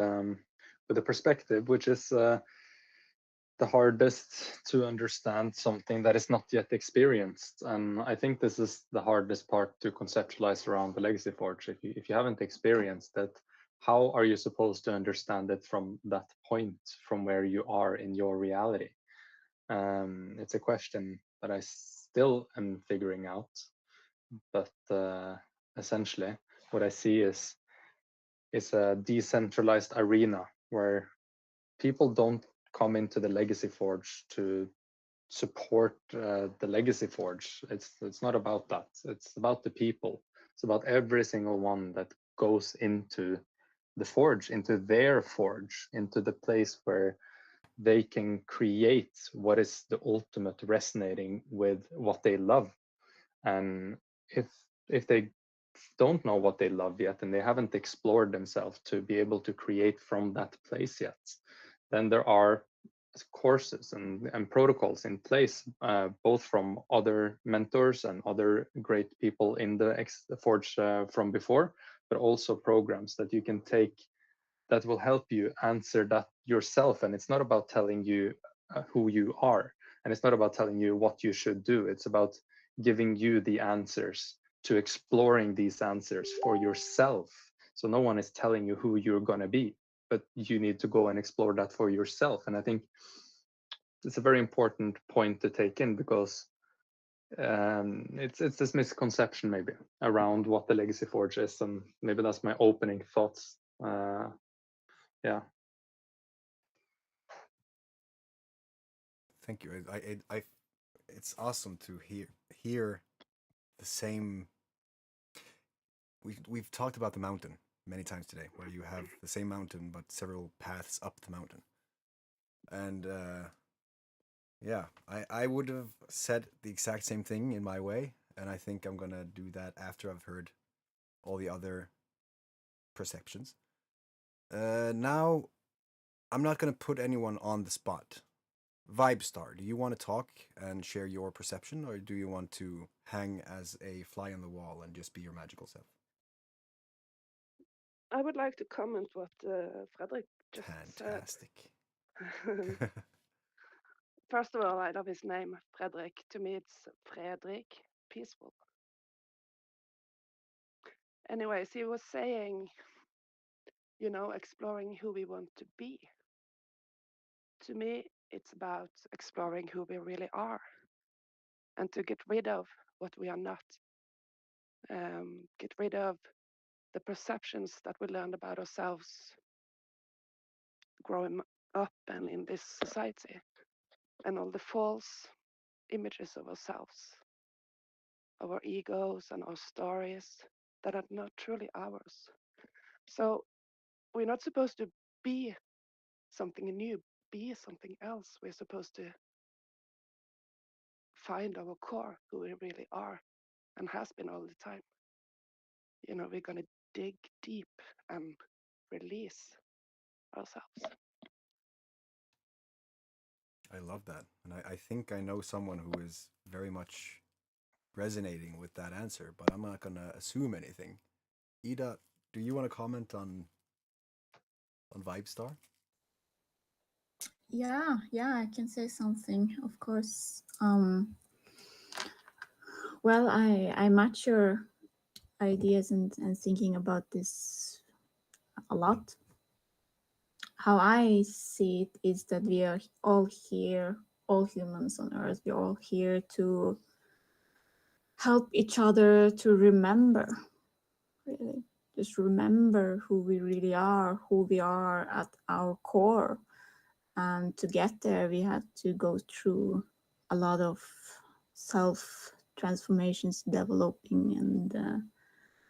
with a perspective, which is the hardest to understand something that is not yet experienced. And I think this is the hardest part to conceptualize around the Legacy Forge. If you haven't experienced it, how are you supposed to understand it from that point, from where you are in your reality? It's a question that I still am figuring out, but essentially what I see is a decentralized arena where people don't come into the Legacy Forge to support the Legacy Forge. It's not about that. It's about the people. It's about every single one that goes into the forge, into their forge, into the place where they can create what is the ultimate resonating with what they love. And if they don't know what they love yet and they haven't explored themselves to be able to create from that place yet, then there are courses and protocols in place, both from other mentors and other great people in the Forge from before, but also programs that you can take that will help you answer that yourself. And it's not about telling you who you are, and it's not about telling you what you should do. It's about giving you the answers, to exploring these answers for yourself. So no one is telling you who you're going to be, but you need to go and explore that for yourself. And I think it's a very important point to take in, because it's this misconception maybe around what the Legacy Forge is, and maybe that's my opening thoughts. Yeah. Thank you. It's awesome to hear the same. We've talked about the mountain many times today, where you have the same mountain but several paths up the mountain. And yeah, I would have said the exact same thing in my way, and I think I'm gonna do that after I've heard all the other perceptions. Now, I'm not gonna put anyone on the spot. Vibestar, do you want to talk and share your perception, or do you want to hang as a fly on the wall and just be your magical self? I would like to comment what Frederick just said. Fantastic. First of all, I love his name, Frederick. To me, it's Fredrik, peaceful. Anyways, he was saying, exploring who we want to be. To me, it's about exploring who we really are and to get rid of what we are not. Get rid of the perceptions that we learned about ourselves growing up and in this society, and all the false images of ourselves, of our egos and our stories that are not truly ours. So we're not supposed to be something new, be something else. We're supposed to find our core, who we really are and has been all the time. We're going to dig deep and release ourselves. I love that. And I think I know someone who is very much resonating with that answer, but I'm not going to assume anything. Ida, do you want to comment on Vibestar? Yeah, I can say something, of course. Well, I match your ideas and thinking about this a lot. How I see it is that we are all here, all humans on Earth, we're all here to help each other to remember, really. Just remember who we really are, who we are at our core. And to get there, we have to go through a lot of self transformations, developing, and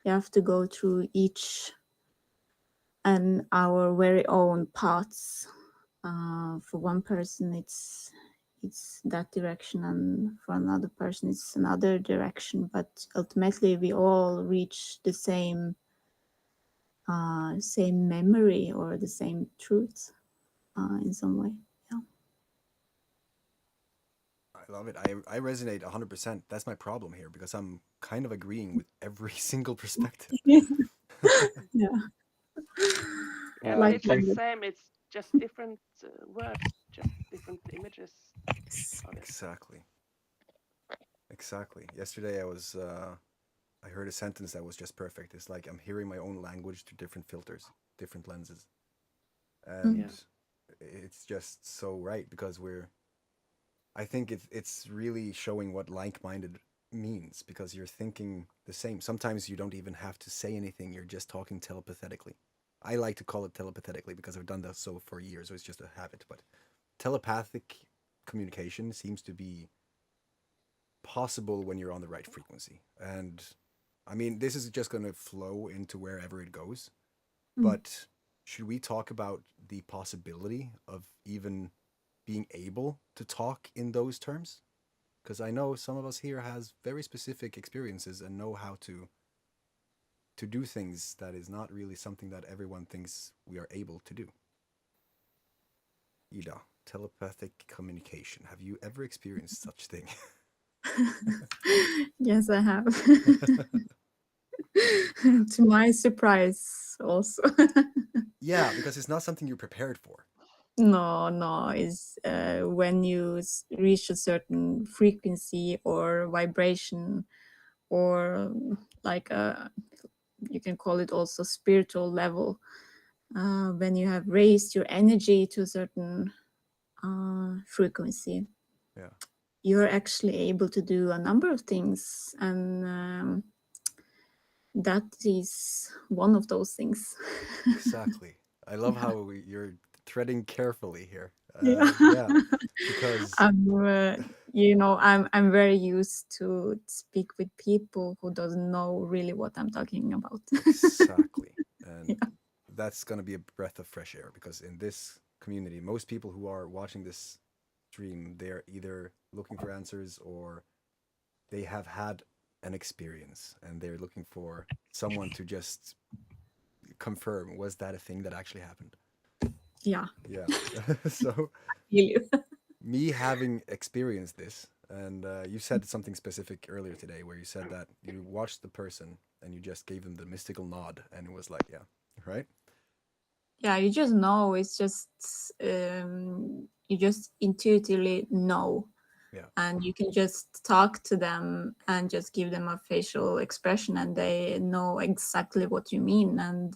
you have to go through each and our very own paths. For one person, it's that direction, and for another person, it's another direction. But ultimately, we all reach the same memory or the same truth in some way. Yeah. I love it. I resonate 100%. That's my problem here because I'm kind of agreeing with every single perspective. Yeah. And Like it's the language. same. It's just different words, just different images of it. Exactly. Exactly. Yesterday I heard a sentence that was just perfect. It's like I'm hearing my own language through different filters, different lenses. Mm. And it's just so right because I think it's really showing what like-minded means because you're thinking the same. Sometimes you don't even have to say anything, you're just talking telepathetically. I like to call it telepathetically because I've done that so for years, so it's just a habit. But telepathic communication seems to be possible when you're on the right frequency. And I mean, this is just going to flow into wherever it goes. Mm. But should we talk about the possibility of even being able to talk in those terms? Because I know some of us here has very specific experiences and know how to do things that is not really something that everyone thinks we are able to do. Ida, telepathic communication. Have you ever experienced such thing? Yes, I have. To my surprise, also. Yeah, because it's not something you're prepared for. No, it's when you reach a certain frequency or vibration, or like you can call it also spiritual level. When you have raised your energy to a certain frequency, Yeah, you're actually able to do a number of things, and that is one of those things. exactly. I love how you're treading carefully here. Yeah. Yeah, because I'm very used to speak with people who doesn't know really what I'm talking about. exactly. And Yeah. that's going to be a breath of fresh air because in this community, most people who are watching this stream, they're either looking for answers or they have had an experience and they're looking for someone to just confirm was that a thing that actually happened. Yeah. Yeah. So Feel you. me having experienced this, and you said something specific earlier today where you said that you watched the person and you just gave them the mystical nod and it was like, yeah, right? Yeah, you just know. It's just you just intuitively know, Yeah. and you can just talk to them and just give them a facial expression, and they know exactly what you mean. And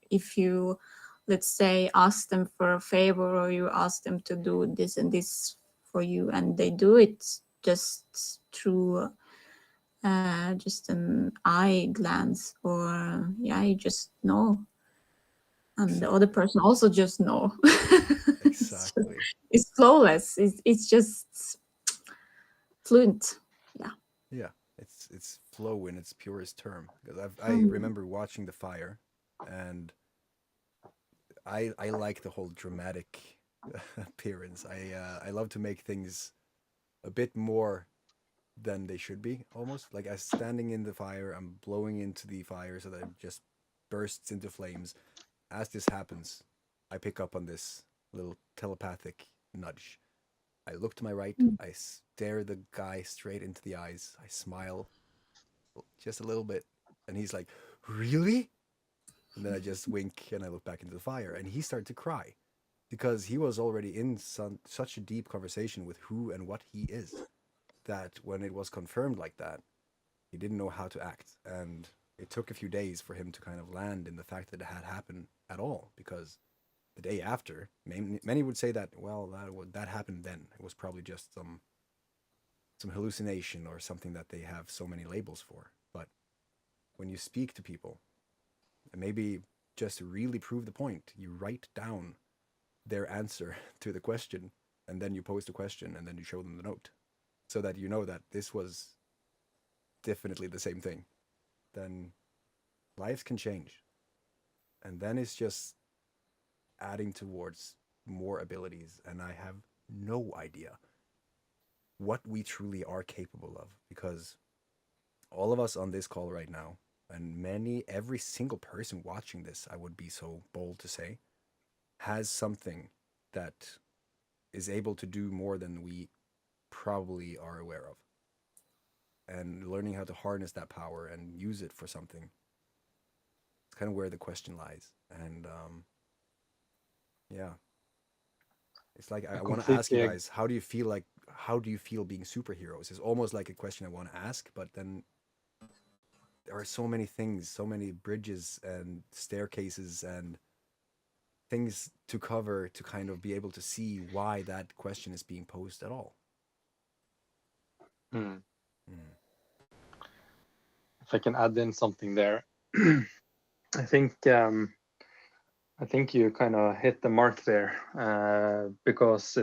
if you, let's say, ask them for a favor, or you ask them to do this and this for you, and they do it just through just an eye glance, or yeah, you just know, and the other Exactly. person also just know. Exactly. It's flawless. It's just fluent. Yeah. Yeah. It's flow in its purest term. Because I Mm. remember watching the fire and I like the whole dramatic appearance. I love to make things a bit more than they should be, almost. Like as standing in the fire, I'm blowing into the fire so that it just bursts into flames. As this happens, I pick up on this little telepathic nudge. I look to my right, Mm. I stare the guy straight into the eyes, I smile just a little bit, and he's like, "Really?" And then I just wink and I look back into the fire, and he started to cry because he was already in such a deep conversation with who and what he is that when it was confirmed like that, he didn't know how to act. And it took a few days for him to kind of land in the fact that it had happened at all because the day after, many would say that, well, that happened then. It was probably just some hallucination or something that they have so many labels for. But when you speak to people, and maybe just to really prove the point, you write down their answer to the question, and then you pose the question, and then you show them the note, so that you know that this was definitely the same thing. Then lives can change, and then it's just adding towards more abilities, and I have no idea what we truly are capable of because all of us on this call right now, and every single person watching this, I would be so bold to say, has something that is able to do more than we probably are aware of. And learning how to harness that power and use it for something, it's kind of where the question lies. And Yeah. It's like I I want to ask you completely guys, how do you feel being superheroes? It's almost like a question I want to ask, but then there are so many things, so many bridges and staircases and things to cover to kind of be able to see why that question is being posed at all. hmm, Mm. if I can add in something there. I think you kind of hit the mark there, because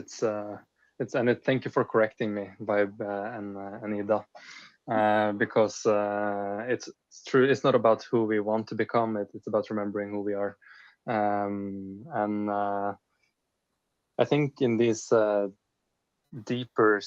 thank you for correcting me, Vibe, and Ida, because it's true. It's not about who we want to become. It's about remembering who we are, and I think in these deeper,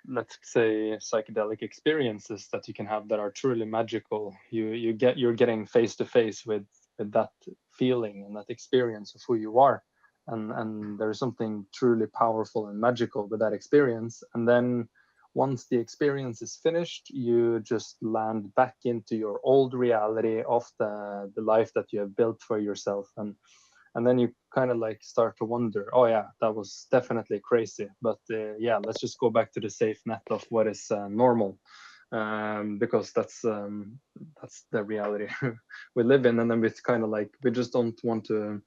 let's say, psychedelic experiences that you can have that are truly magical, you're getting face to face with that feeling and that experience of who you are, and there's something truly powerful and magical with that experience. And then once the experience is finished, you just land back into your old reality of the life that you have built for yourself, and then you kind of like start to wonder, oh yeah, that was definitely crazy, but yeah, let's just go back to the safe net of what is normal, because that's the reality we live in. And then it's kind of like we just don't want to,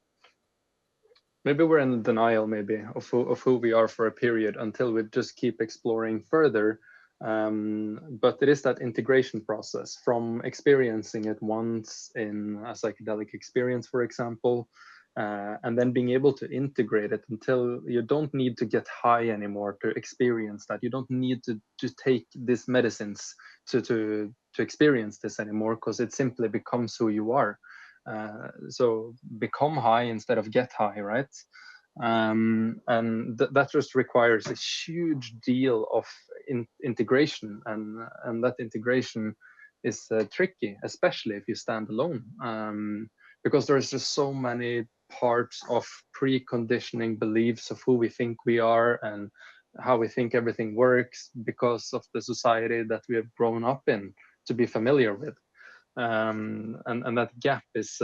maybe we're in denial maybe of who we are for a period until we just keep exploring further. But it is that integration process from experiencing it once in a psychedelic experience, for example, and then being able to integrate it until you don't need to get high anymore to experience that. You don't need to take these medicines to experience this anymore, because it simply becomes who you are. So become high instead of get high, right? And that just requires a huge deal of integration, and that integration is tricky, especially if you stand alone, because there's just so many parts of preconditioning beliefs of who we think we are and how we think everything works because of the society that we have grown up in to be familiar with. And that gap is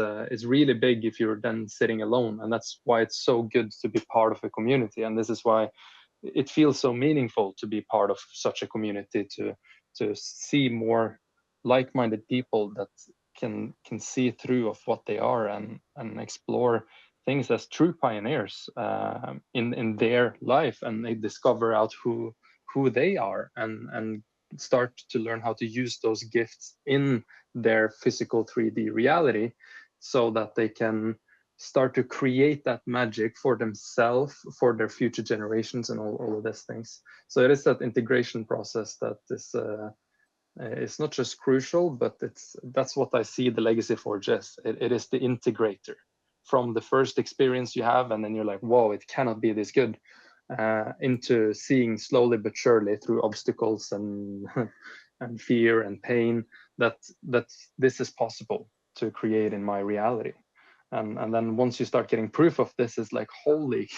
really big if you're then sitting alone, and that's why it's so good to be part of a community. And this is why it feels so meaningful to be part of such a community, to see more like-minded people that can see through of what they are, and explore things as true pioneers in their life, and they discover out who they are, and start to learn how to use those gifts in their physical 3D reality, so that they can start to create that magic for themselves, for their future generations, and all of these things. So it is that integration process that is it's not just crucial, but that's what I see the Legacy Forge as. It is the integrator from the first experience you have, and then you're like, whoa, it cannot be this good, into seeing slowly but surely through obstacles and and fear and pain that this is possible to create in my reality. And then once you start getting proof of this, is like, holy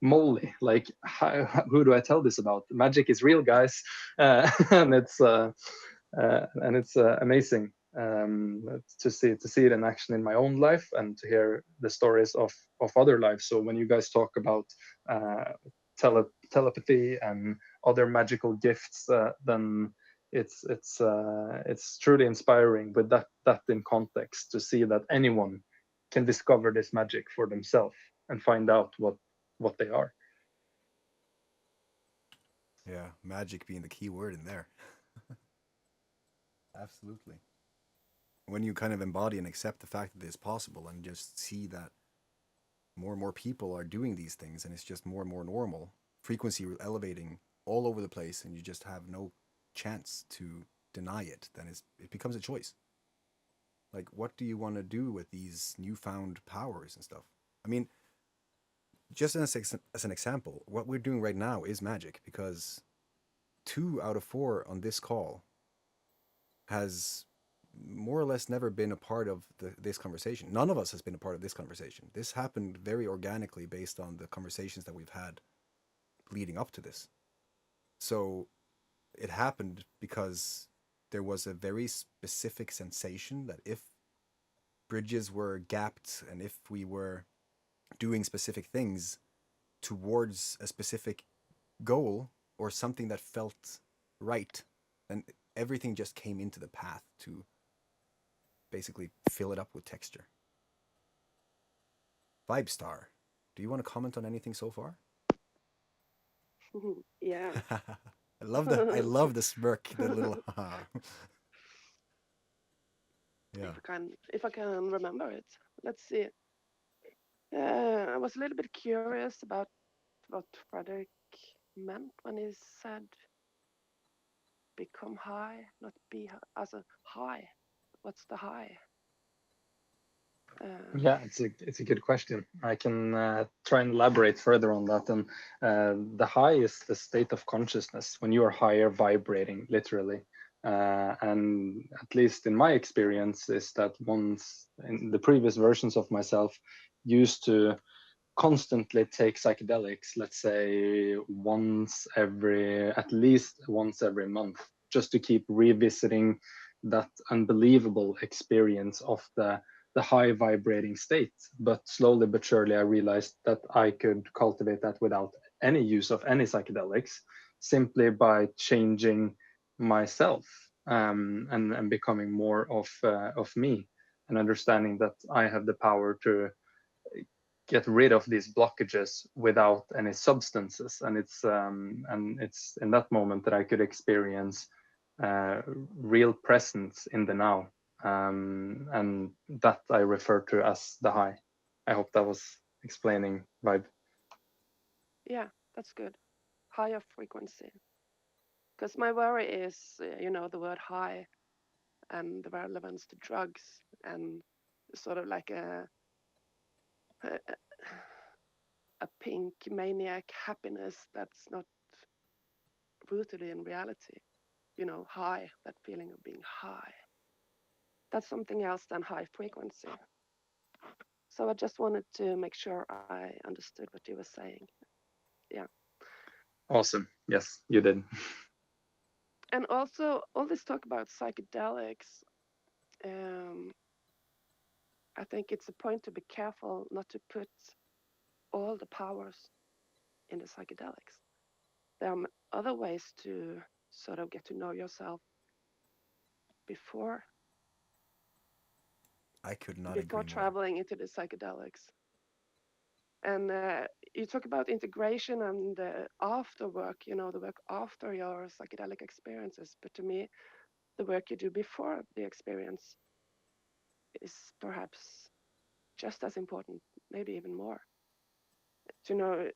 moly, like who do I tell this about? Magic is real, guys. And it's amazing to see it in action in my own life, and to hear the stories of other lives. So when you guys talk about uh, telepathy and other magical gifts, then it's truly inspiring with that in context, to see that anyone can discover this magic for themselves and find out what they are. Yeah, magic being the key word in there. Absolutely. When you kind of embody and accept the fact that it's possible, and just see that more and more people are doing these things, and it's just more and more normal, frequency elevating all over the place, and you just have no chance to deny it, then it becomes a choice. Like, what do you want to do with these newfound powers and stuff? I mean, just as an example, what we're doing right now is magic, because 2 out of 4 on this call has more or less never been a part of this conversation. None of us has been a part of this conversation. This happened very organically based on the conversations that we've had leading up to this. So it happened because there was a very specific sensation that if bridges were gapped, and if we were doing specific things towards a specific goal or something that felt right, then everything just came into the path to basically fill it up with texture. Vibestar, do you want to comment on anything so far? Yeah. I love the smirk, the little yeah. If I can remember it. Let's see. I was a little bit curious about what Frederick meant when he said become high, not be high. As a high. What's the high? Yeah, it's a good question. I can try and elaborate further on that. And the high is the state of consciousness when you are higher vibrating, literally. And at least in my experience, is that once in the previous versions of myself used to constantly take psychedelics, let's say at least once every month, just to keep revisiting that unbelievable experience of the high vibrating state. But slowly but surely, I realized that I could cultivate that without any use of any psychedelics, simply by changing myself, and becoming more of me, and understanding that I have the power to get rid of these blockages without any substances. And it's in that moment that I could experience real presence in the now, and that I refer to as the high. I hope that was explaining vibe. Yeah, that's good. Higher frequency. Because my worry is, the word high and the relevance to drugs and sort of like a, a pink maniac happiness that's not rooted in reality. High, that feeling of being high. That's something else than high frequency. So I just wanted to make sure I understood what you were saying. Yeah. Awesome. Yes, you did. And also, all this talk about psychedelics, I think it's a point to be careful not to put all the powers in the psychedelics. There are other ways to sort of get to know yourself before I could not agree more. traveling into the psychedelics. And you talk about integration and after work, the work after your psychedelic experiences. But to me, the work you do before the experience is perhaps just as important, maybe even more. To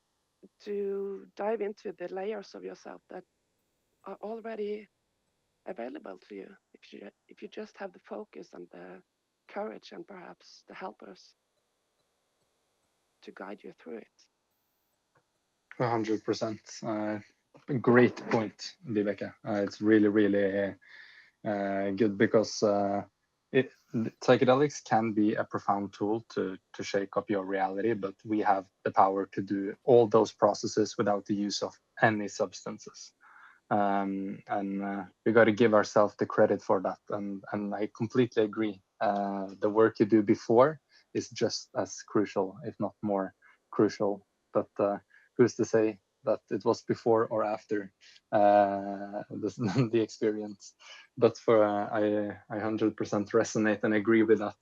dive into the layers of yourself that are already available to you if you just have the focus and the courage and perhaps the helpers to guide you through it. 100%. Great point, Viveka. It's really, really good, because psychedelics can be a profound tool to shake up your reality, but we have the power to do all those processes without the use of any substances. And we got to give ourselves the credit for that. And I completely agree. The work you do before is just as crucial, if not more crucial. But who's to say that it was before or after the experience? But I 100% resonate and agree with that.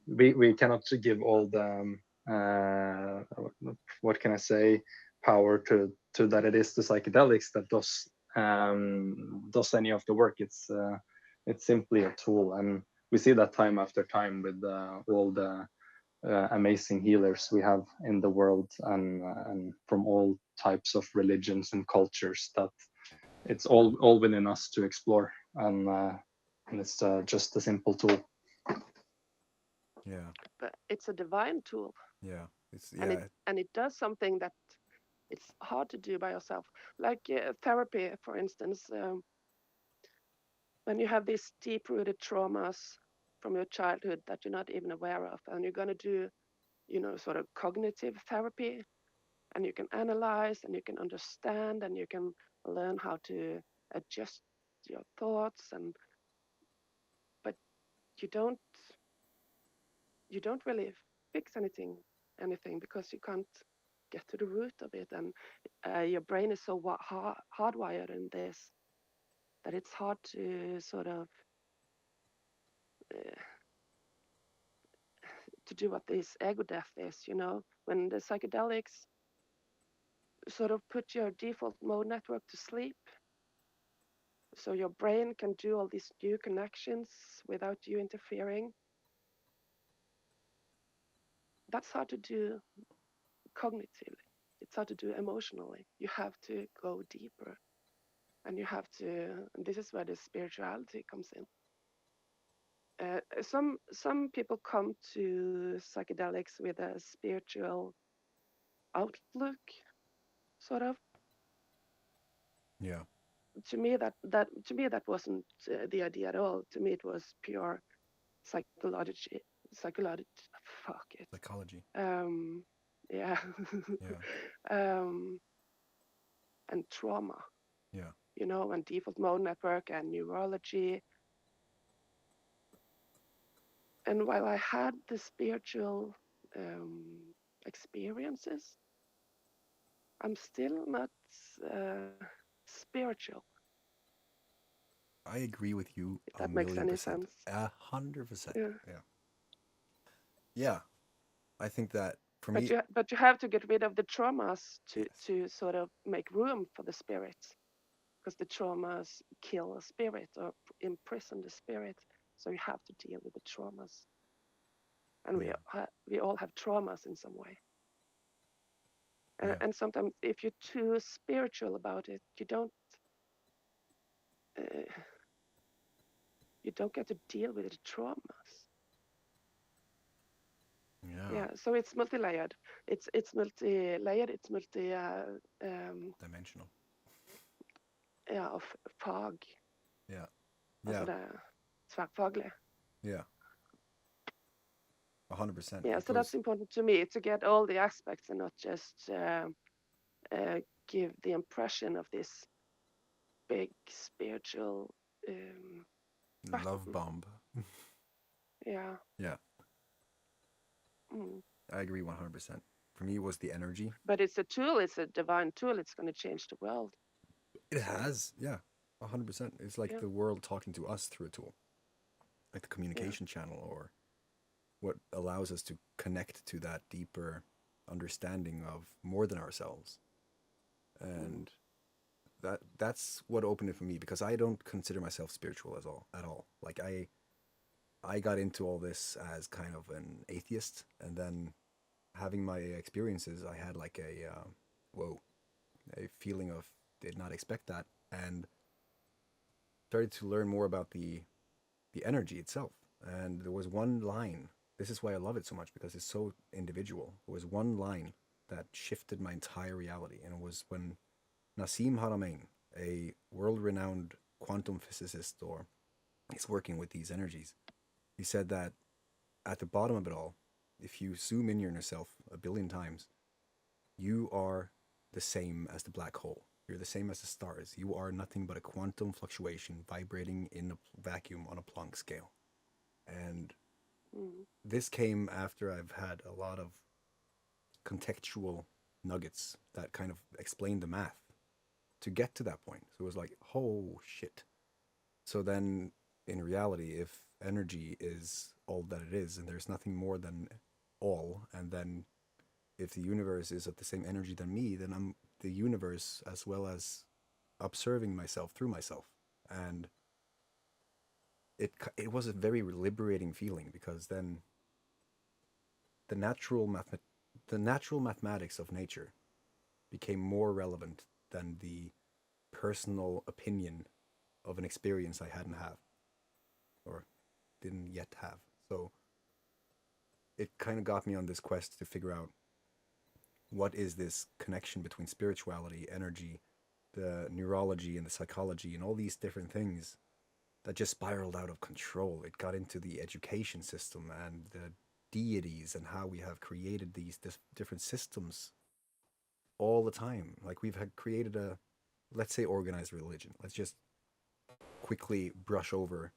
We cannot give all the what can I say, power to that it is the psychedelics that does any of the work. It's simply a tool, and we see that time after time with all the amazing healers we have in the world, and from all types of religions and cultures, that it's all within us to explore, and it's just a simple tool. Yeah. But it's a divine tool. Yeah. And it does something that it's hard to do by yourself. Like therapy, for instance, when you have these deep-rooted traumas from your childhood that you're not even aware of, and you're going to do, sort of cognitive therapy, and you can analyze and you can understand and you can learn how to adjust your thoughts, but you don't really fix anything anything because you can't get to the root of it, and your brain is so hardwired in this that it's hard to sort of uh, to do what this ego death is, you know, when the psychedelics sort of put your default mode network to sleep, so your brain can do all these new connections without you interfering. That's hard to do cognitively. It's hard to do emotionally. You have to go deeper, and you have to. And this is where the spirituality comes in. Some people come to psychedelics with a spiritual outlook, sort of. Yeah. To me, that wasn't the idea at all. To me, it was pure psychology. Psychology. Fuck it. Psychology. Yeah. Yeah. And trauma. Yeah. You know, and default mode network and neurology. And while I had the spiritual experiences, I'm still not spiritual. I agree with you If a that makes any %. sense. 100%. Yeah. Yeah. Yeah. I think that for But me, you have to get rid of the traumas yes. to sort of make room for the spirit, because the traumas kill a spirit or imprison the spirit. So you have to deal with the traumas, and Yeah. we all have traumas in some way. Yeah. And sometimes if you're too spiritual about it, uh, you don't get to deal with the traumas. Yeah. Yeah, so it's multi-layered. It's multi-layered. It's multi Dimensional. ja, of fag. Yeah. Altså Yeah. det er tverrfaglig. Yeah. 100%. Yeah, It so goes, that's important to me, to get all the aspects and not just give the impression of this big spiritual love button. bomb. Yeah. Yeah. Mm. I agree 100%. For me, it was the energy. But it's a tool. It's a divine tool. It's going to change the world. It has. Yeah. 100%. It's like the world talking to us through a tool, like the communication channel, or what allows us to connect to that deeper understanding of more than ourselves. And that's what opened it for me, because I don't consider myself spiritual at all. Like I got into all this as kind of an atheist, and then having my experiences, I had like a feeling of did not expect that, and started to learn more about the energy itself. And there was one line. This is why I love it so much, because it's so individual. There was one line that shifted my entire reality, and it was when Nassim Haramein, a world-renowned quantum physicist, or he's working with these energies, he said that at the bottom of it all, if you zoom in on yourself a billion times, you are the same as the black hole. You're the same as the stars. You are nothing but a quantum fluctuation vibrating in a vacuum on a Planck scale. And this came after I've had a lot of contextual nuggets that kind of explain the math to get to that point. So it was like, oh shit. So then in reality, if energy is all that it is, and there's nothing more than all, and then if the universe is of the same energy than me, then I'm the universe as well as observing myself through myself. And it was a very liberating feeling, because then the natural mathematics of nature became more relevant than the personal opinion of an experience I hadn't had or didn't yet have. So it kind of got me on this quest to figure out what is this connection between spirituality, energy, the neurology and the psychology and all these different things that just spiraled out of control. It got into the education system and the deities and how we have created these different systems all the time. Like we've had created a, let's say, organized religion. Let's just quickly brush over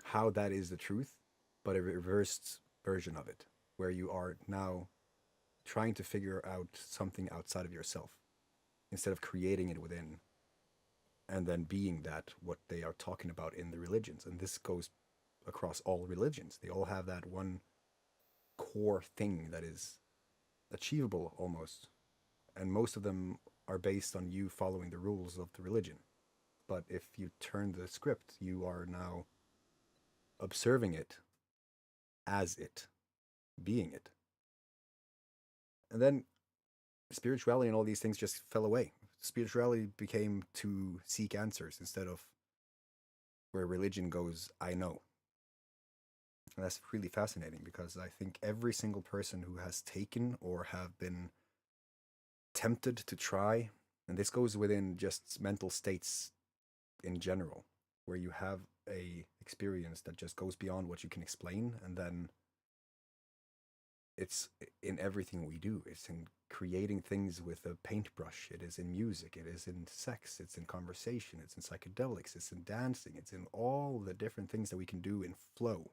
how that is the truth, but a reversed version of it, where you are now trying to figure out something outside of yourself instead of creating it within and then being that what they are talking about in the religions. And this goes across all religions. They all have that one core thing that is achievable almost. And most of them are based on you following the rules of the religion. But if you turn the script, you are now observing it as it, being it. And then spirituality and all these things just fell away. Spirituality became to seek answers instead of where religion goes, I know. And that's really fascinating because I think every single person who has taken or have been tempted to try, and this goes within just mental states in general, where you have a experience that just goes beyond what you can explain, and then it's in everything we do. It's in creating things with a paintbrush. It is in music. It is in sex. It's in conversation. It's in psychedelics. It's in dancing. It's in all the different things that we can do in flow.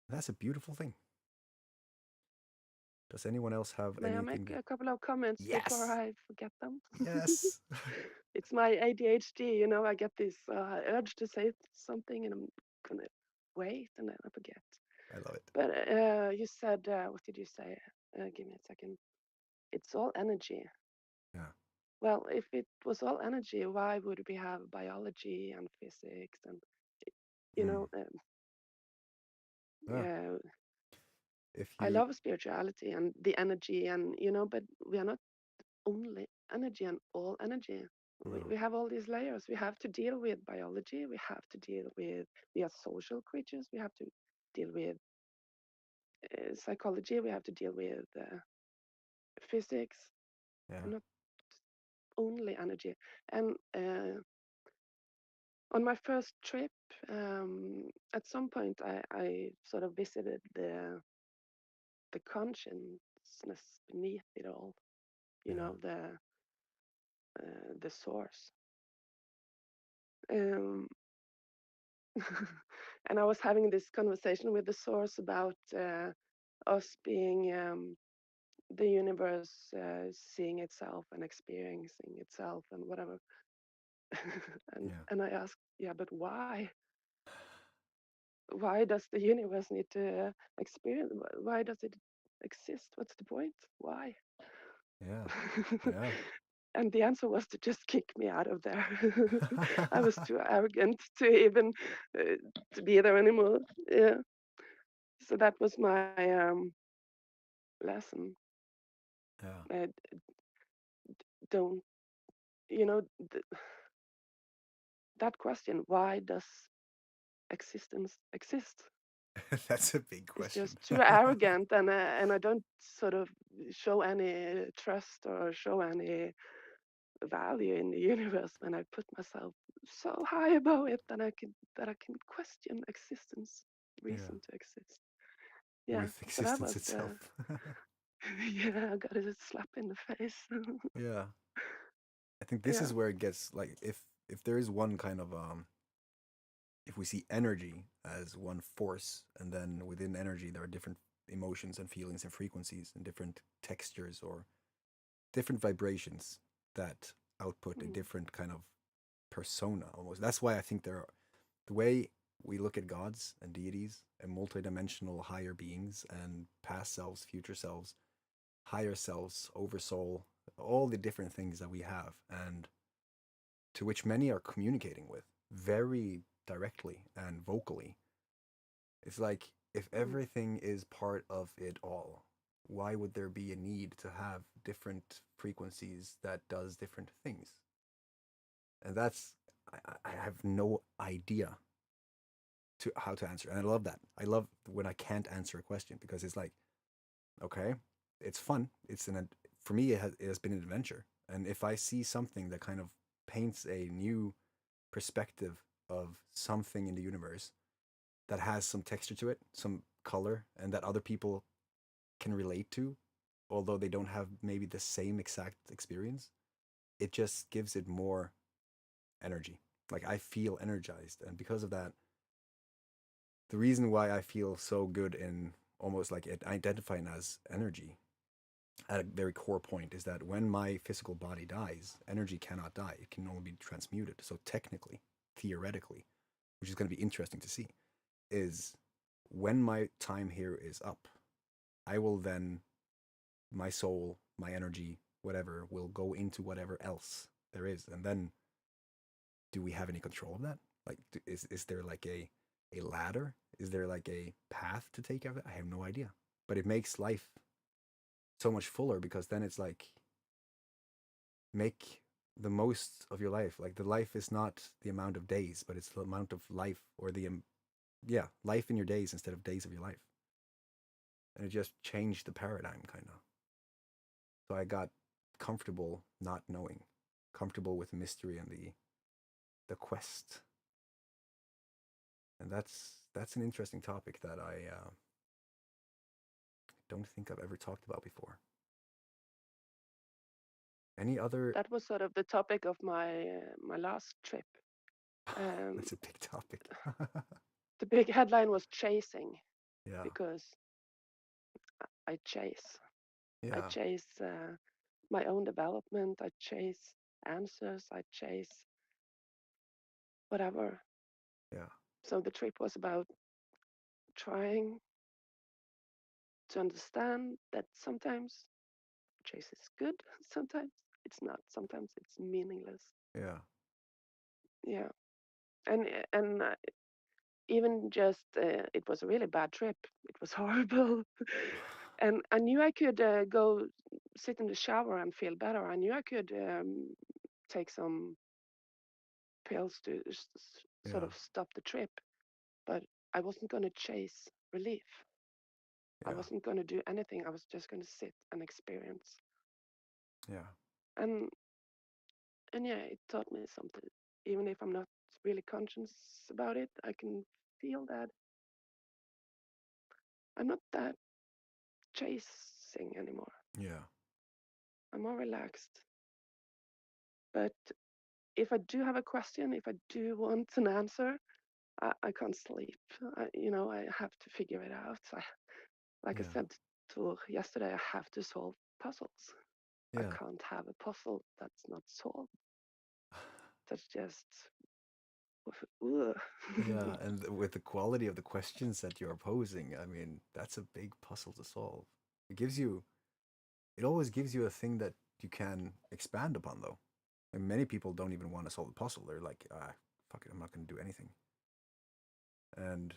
That's a beautiful thing. Does anyone else have May I anything? make a couple of comments before Yes. I forget them? Yes. It's my ADHD, you know, I get this urge to say something and I'm gonna wait and then I forget. I love it. But you said, what did you say? Give me a second. It's all energy. Yeah. Well, if it was all energy, why would we have biology and physics and, you know, Yeah. If I you, love spirituality and the energy and, you know, but we are not only energy and all energy. We have all these layers. We have to deal with biology. We have to deal with, we are social creatures. We have to deal with psychology. We have to deal with physics, yeah. not only energy. And on my first trip, at some point, I sort of visited the consciousness beneath it all. You Yeah. know, the source. Um, and I was having this conversation with the source about us being the universe seeing itself and experiencing itself and whatever. and Yeah. and I asked, yeah, but why? Why does the universe need to experience? Why does it exist? What's the point? Why? Yeah. Yeah. And the answer was to just kick me out of there. I was too arrogant to even to be there anymore. Yeah. So that was my lesson. Yeah. Uh, don't, you know, that question, why does existence exist? That's a big It's question. just too arrogant, and I don't sort of show any trust or show any value in the universe when I put myself so high above it that I can question existence, Yeah. reason to exist. Yeah. With So that existence was itself. yeah, I got a slap in the face. Yeah. I think this Yeah. is where it gets like if there is one kind of if we see energy as one force and then within energy there are different emotions and feelings and frequencies and different textures or different vibrations that output a different kind of persona almost. That's why I think there are the way we look at gods and deities and multidimensional higher beings and past selves, future selves, higher selves, oversoul, all the different things that we have and to which many are communicating with very directly and vocally. It's like if everything is part of it all, why would there be a need to have different frequencies that does different things? And that's I have no idea to how to answer. And I love that. I love when I can't answer a question because it's like, okay, it's fun. It's for me it has been an adventure. And if I see something that kind of paints a new perspective of something in the universe that has some texture to it, some color, and that other people can relate to, although they don't have maybe the same exact experience, it just gives it more energy. Like I feel energized. And because of that, the reason why I feel so good in almost like identifying as energy at a very core point, is that when my physical body dies, energy cannot die. It can only be transmuted. So technically, theoretically, which is going to be interesting to see, is when my time here is up, I will then, my soul, my energy, whatever, will go into whatever else there is. And then do we have any control of that? Like, is there like a ladder? Is there like a path to take of it? I have no idea. But it makes life so much fuller, because then it's like, make the most of your life. Like, the life is not the amount of days, but it's the amount of life, or the life in your days instead of days of your life. And it just changed the paradigm, kind of. So I got comfortable not knowing, comfortable with the mystery and the quest. And that's an interesting topic that I don't think I've ever talked about before. Any other? That was sort of the topic of my last trip. That's a big topic. The big headline was chasing, Yeah. because I chase. I Yeah. chase my own development. I chase answers. I chase whatever. Yeah. So the trip was about trying to understand that sometimes chase is good, sometimes it's not, sometimes it's meaningless. Yeah. Yeah, and even just it was a really bad trip. It was horrible, and I knew I could go sit in the shower and feel better. I knew I could take some pills to sort Yeah. of stop the trip, but I wasn't going to chase relief. I Yeah. wasn't going to do anything. I was just going to sit and experience. Yeah. And yeah, it taught me something. Even if I'm not really conscious about it, I can feel that I'm not that chasing anymore. Yeah. I'm more relaxed. But if I do have a question, if I do want an answer, I can't sleep. I have to figure it out. Like I Yeah. said to yesterday, I have to solve puzzles. I Yeah. can't have a puzzle that's not solved. That's just, ugh. Yeah, and with the quality of the questions that you're posing, I mean, that's a big puzzle to solve. It always gives you a thing that you can expand upon, though. And many people don't even want to solve the puzzle. They're like, fuck it, I'm not going to do anything. And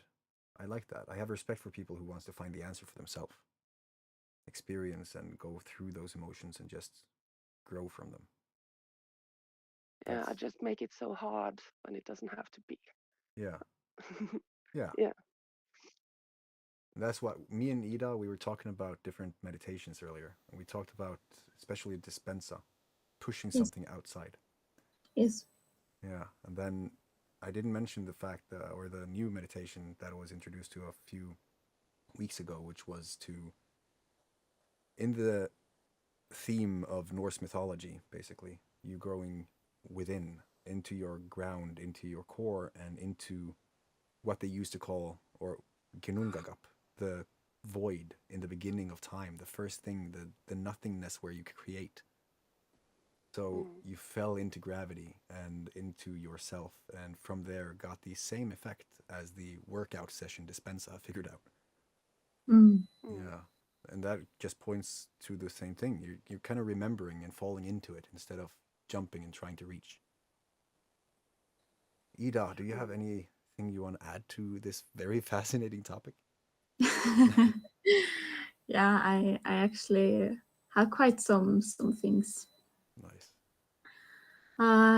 I like that. I have respect for people who wants to find the answer for themselves, experience and go through those emotions and just grow from them. Yeah, I That's just make it so hard when it doesn't have to be. yeah, yeah. Yeah. That's what me and Ida, we were talking about different meditations earlier, and we talked about especially dispensa, pushing Yes. something outside. Yes. Yeah, and then I didn't mention the fact that, or the new meditation that I was introduced to a few weeks ago, which was to, in the theme of Norse mythology, basically, you growing within, into your ground, into your core, and into what they used to call, or Genungagap, the void in the beginning of time, the first thing, the nothingness where you could create. So you fell into gravity and into yourself, and from there got the same effect as the workout session dispensa figured out. Mm. Yeah. And that just points to the same thing. You're kind of remembering and falling into it instead of jumping and trying to reach. Ida, do you have anything you want to add to this very fascinating topic? Yeah, I actually have quite some things. Nice.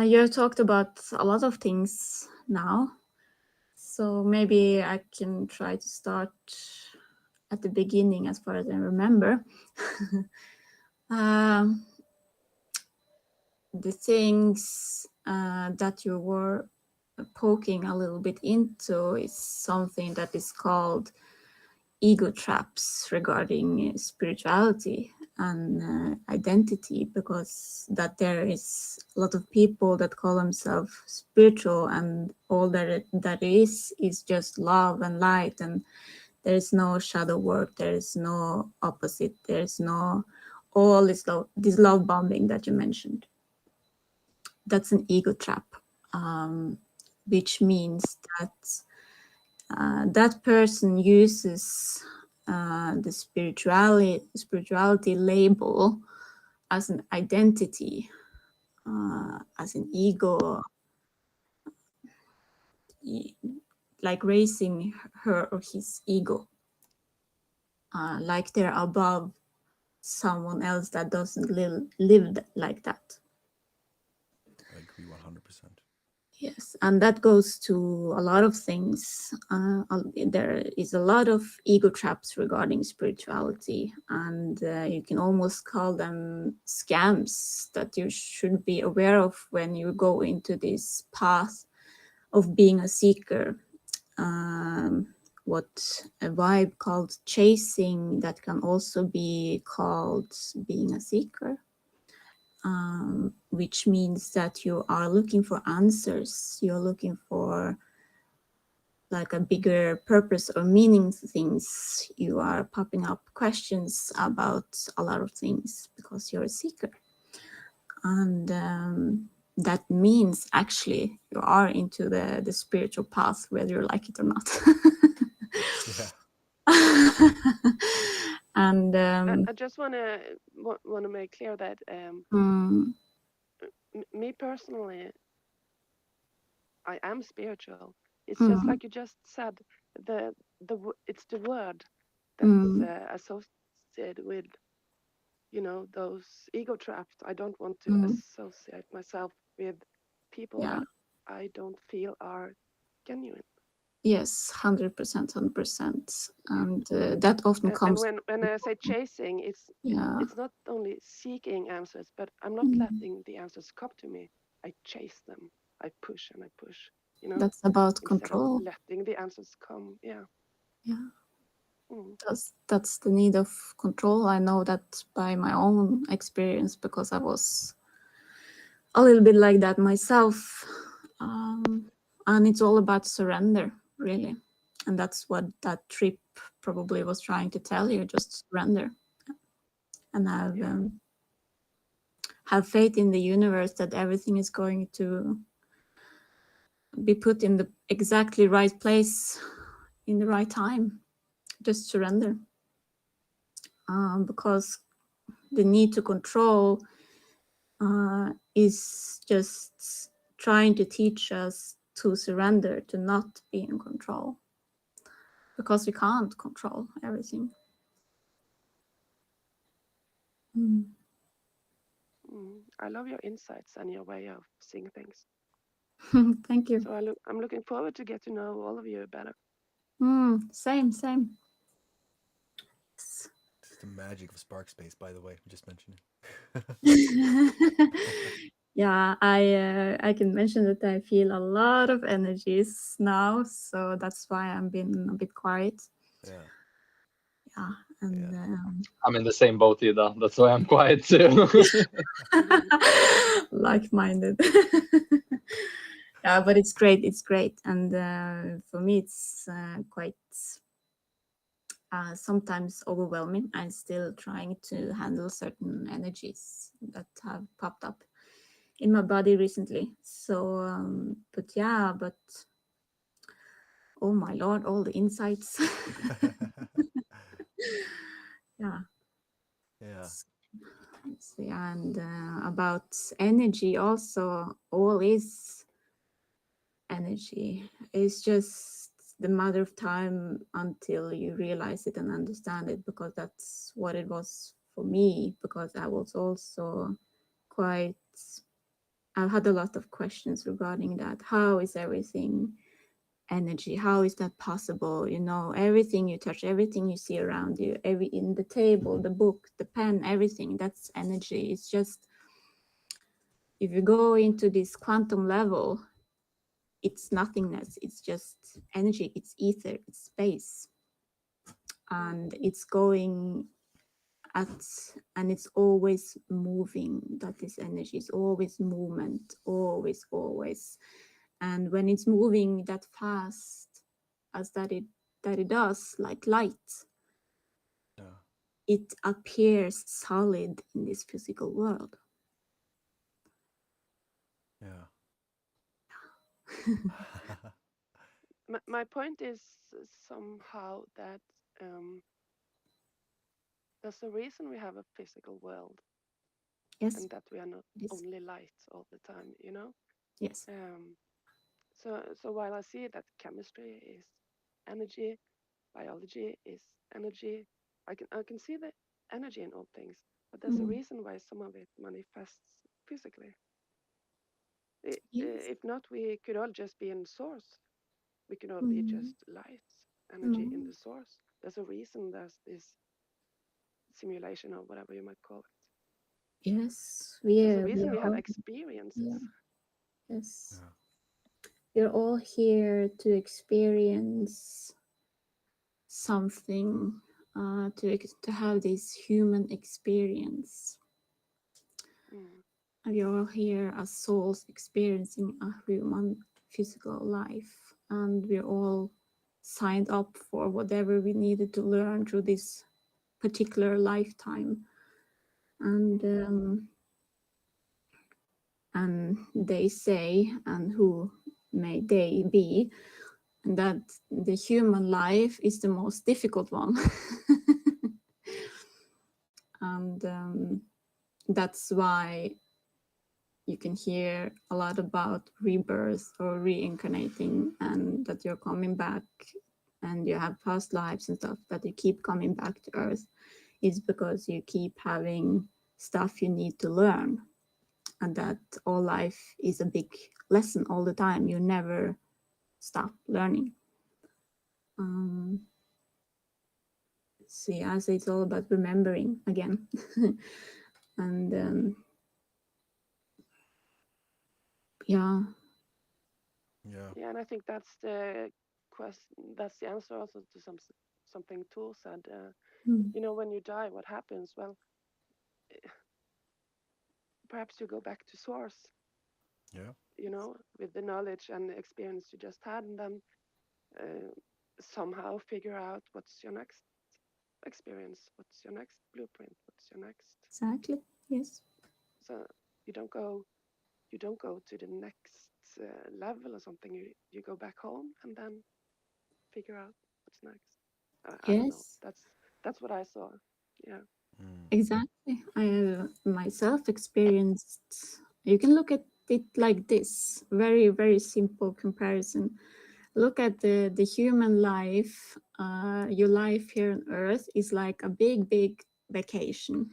You have talked about a lot of things now, so maybe I can try to start at the beginning as far as I remember. The things that you were poking a little bit into is something that is called ego traps regarding spirituality and identity, because that there is a lot of people that call themselves spiritual, and all that is just love and light, and there is no shadow work, there is no opposite, there is no all this love bombing that you mentioned, that's an ego trap, which means that that person uses the spirituality label as an identity, as an ego, like raising her or his ego, like they're above someone else that doesn't live like that. I agree 100%. Yes, and that goes to a lot of things. There is a lot of ego traps regarding spirituality, and you can almost call them scams that you should be aware of when you go into this path of being a seeker. What a vibe called chasing, that can also be called being a seeker. Which means that you are looking for answers. You're looking for like a bigger purpose or meaning to things. You are popping up questions about a lot of things because you're a seeker. And that means actually you are into the spiritual path, whether you like it or not. Yeah. And I just want to make clear that me personally, I am spiritual. It's just like you just said. It's the word that's associated with, those ego traps. I don't want to associate myself with people that I don't feel are genuine. Yes, 100%, 100%. And that often comes. And when I say chasing, it's not only seeking answers, but I'm not letting the answers come to me. I chase them. I push and I push. That's about instead control. of letting the answers come. Yeah. That's the need of control. I know that by my own experience, because I was a little bit like that myself. And it's all about surrender, really. And that's what that trip probably was trying to tell you, just surrender. And have faith in the universe that everything is going to be put in the exactly right place in the right time. Just surrender. Because the need to control is just trying to teach us to surrender, to not be in control, because we can't control everything. I love your insights and your way of seeing things. Thank you. So I'm looking forward to get to know all of you better. Same. It's the magic of Sparkspace, by the way. I'm just mentioning. Yeah, I can mention that I feel a lot of energies now, so that's why I'm being a bit quiet. Yeah. And I'm in the same boat, Ida. That's why I'm quiet too. like-minded. Yeah, but it's great. And for me, it's quite sometimes overwhelming. I'm still trying to handle certain energies that have popped up in my body recently. So, but oh my Lord, all the insights. Yeah. And about energy also, all is energy. It's just the matter of time until you realize it and understand it, because that's what it was for me, because I was also I've had a lot of questions regarding that. How is everything energy? How is that possible? Everything you touch, everything you see around you, in the table, the book, the pen, everything, that's energy. It's just, if you go into this quantum level, it's nothingness. It's just energy. It's ether. It's space. And it's going and it's always moving. That is energy. It's always movement. Always. And when it's moving that fast as that it does, like light, it appears solid in this physical world. Yeah. My point is somehow that there's a reason we have a physical world, Yes. and that we are not Yes. only light all the time, you know. Yes. So while I see that chemistry is energy, biology is energy, I can see the energy in all things, but there's a reason why some of it manifests physically. Yes. If not, we could all just be in source. We could all be just light, energy in the source. There's a reason there's this simulation or whatever you might call it. Yes. There's a We're reason we have all, experiences. yeah. Yes. Yeah. We're all here to experience something, to have this human experience. And we're all here as souls experiencing a human physical life, and we're all signed up for whatever we needed to learn through this particular lifetime. And they say, and who may they be, that the human life is the most difficult one. And that's why you can hear a lot about rebirth or reincarnating, and that you're coming back and you have past lives and stuff, that you keep coming back to Earth, is because you keep having stuff you need to learn, and that all life is a big lesson all the time. You never stop learning. So yeah, so it's all about remembering again. And yeah. Yeah, and I think that's the question. That's the answer also to something Tool said. You know, when you die, what happens? Well, perhaps you go back to source. Yeah. You know, with the knowledge and the experience you just had, and then somehow figure out what's your next experience, what's your next blueprint, what's your next. Exactly. Yes. So you don't go to the next level or something. You go back home and then figure out what's next. I don't know. Yes. That's what I saw. Yeah. Exactly. I have myself experienced. You can look at it like this. Very, very simple comparison. Look at the human life. Your life here on Earth is like a big, big vacation,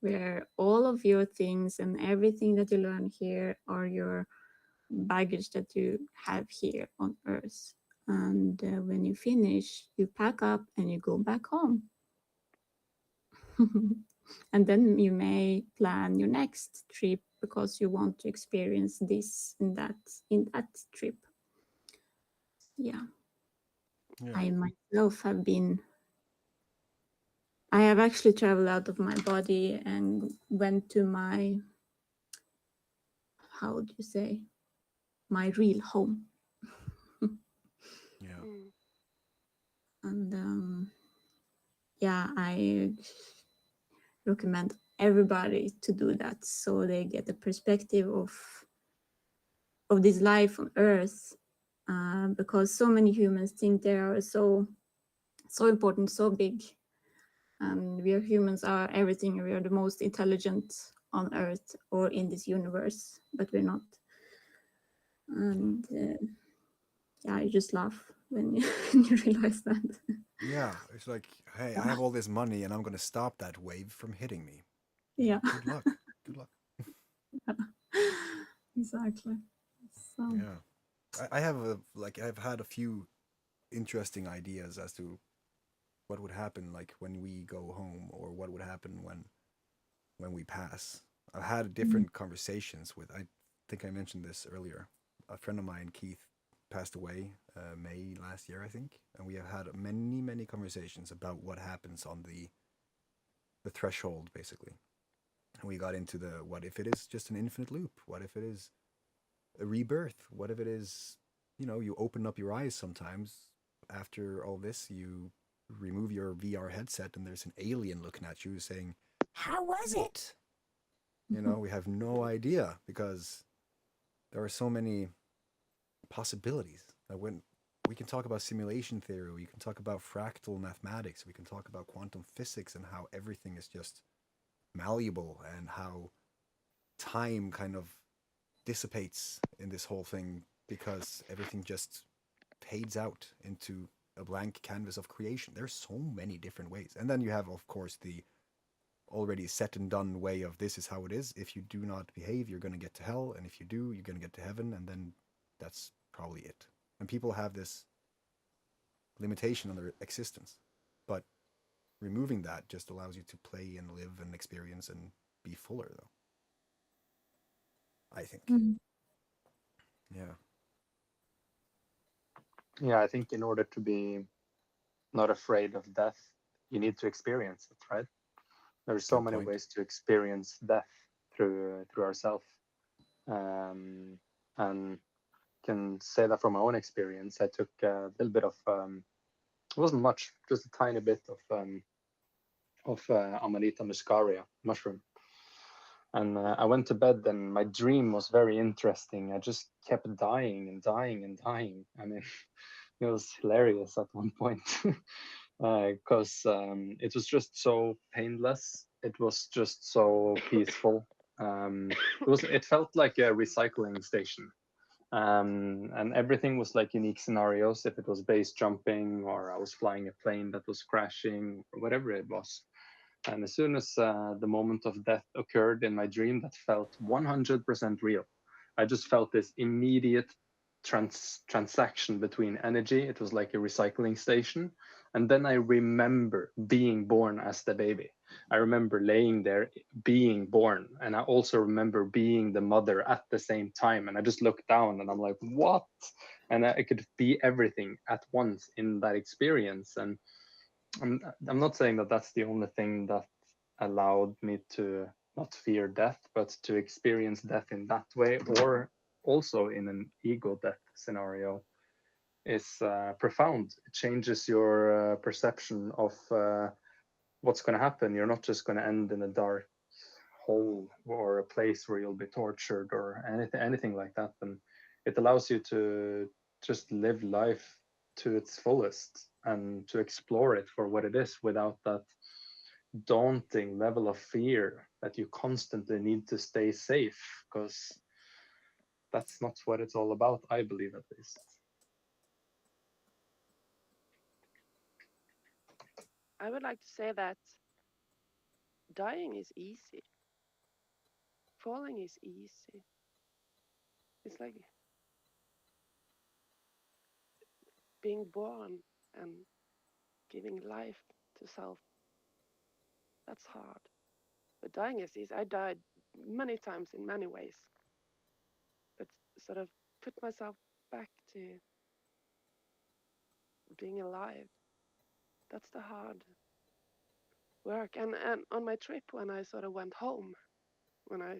where all of your things and everything that you learn here are your baggage that you have here on Earth. And when you finish, you pack up and you go back home. And then you may plan your next trip because you want to experience this and that in that trip. Yeah. I myself I have actually traveled out of my body and went to my, how would you say, my real home. Yeah. And yeah, I recommend everybody to do that, so they get a perspective of this life on Earth, because so many humans think they are so important, so big, and we are humans are everything. We are the most intelligent on Earth or in this universe, but we're not. And yeah, I just laugh when you, when you realize that. Yeah, it's like, hey, I have all this money and I'm going to stop that wave from hitting me. Yeah. Good luck. Good luck. Exactly. So Yeah. I have I've had a few interesting ideas as to what would happen like when we go home, or what would happen when we pass. I've had different conversations with, I think I mentioned this earlier. A friend of mine, Keith, passed away May last year, I think, and we have had many conversations about what happens on the threshold, basically. And we got into the, what if it is just an infinite loop? What if it is a rebirth? What if it is, you open up your eyes sometimes after all this, you remove your VR headset and there's an alien looking at you saying, "How was it?" You know, we have no idea because there are so many possibilities that when we can talk about simulation theory, we can talk about fractal mathematics, we can talk about quantum physics and how everything is just malleable and how time kind of dissipates in this whole thing because everything just fades out into a blank canvas of creation. There's so many different ways. And then you have, of course, the already set and done way of this is how it is. If you do not behave, you're going to get to hell. And if you do, you're going to get to heaven. And then that's probably it. And people have this limitation on their existence. But removing that just allows you to play and live and experience and be fuller, though. I think. Mm. Yeah. Yeah, I think in order to be not afraid of death, you need to experience it, right? There's so Good many point. ways to experience death through ourselves, and can say that from my own experience. I took a little bit of it wasn't much, just a tiny bit of Amanita muscaria mushroom, and I went to bed. And my dream was very interesting. I just kept dying and dying and dying. I mean, it was hilarious at one point. Because it was just so painless. It was just so peaceful. It felt like a recycling station, and everything was like unique scenarios. If it was base jumping, or I was flying a plane that was crashing, or whatever it was. And as soon as the moment of death occurred in my dream, that felt 100% real. I just felt this immediate transaction between energy. It was like a recycling station. And then I remember being born as the baby. I remember laying there being born. And I also remember being the mother at the same time. And I just looked down and I'm like, what? And I could be everything at once in that experience. And I'm not saying that that's the only thing that allowed me to not fear death, but to experience death in that way, or also in an ego death scenario, is profound. It changes your perception of what's going to happen. You're not just going to end in a dark hole or a place where you'll be tortured or anything like that. And it allows you to just live life to its fullest and to explore it for what it is without that daunting level of fear that you constantly need to stay safe, because that's not what it's all about, I believe, at least. I would like to say that dying is easy. Falling is easy. It's like being born and giving life to self. That's hard. But dying is easy. I died many times in many ways. But sort of put myself back to being alive. That's the hard work. And on my trip, when I sort of went home, when I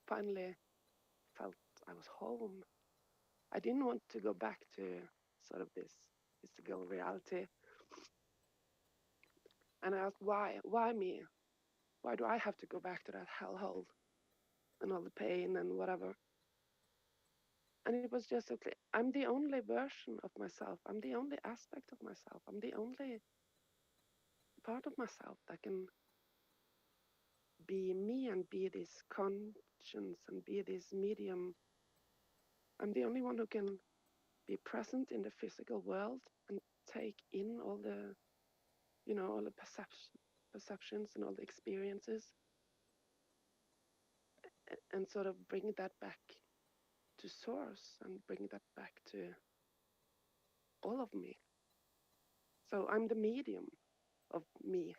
finally felt I was home, I didn't want to go back to sort of this physical reality. And I asked, why? Why me? Why do I have to go back to that hellhole and all the pain and whatever? And it was just so clear. I'm the only version of myself. I'm the only aspect of myself. I'm the only part of myself that can be me and be this conscience and be this medium. I'm the only one who can be present in the physical world and take in all the, all the perceptions and all the experiences and sort of bring that back to source and bring that back to all of me. So I'm the medium of me.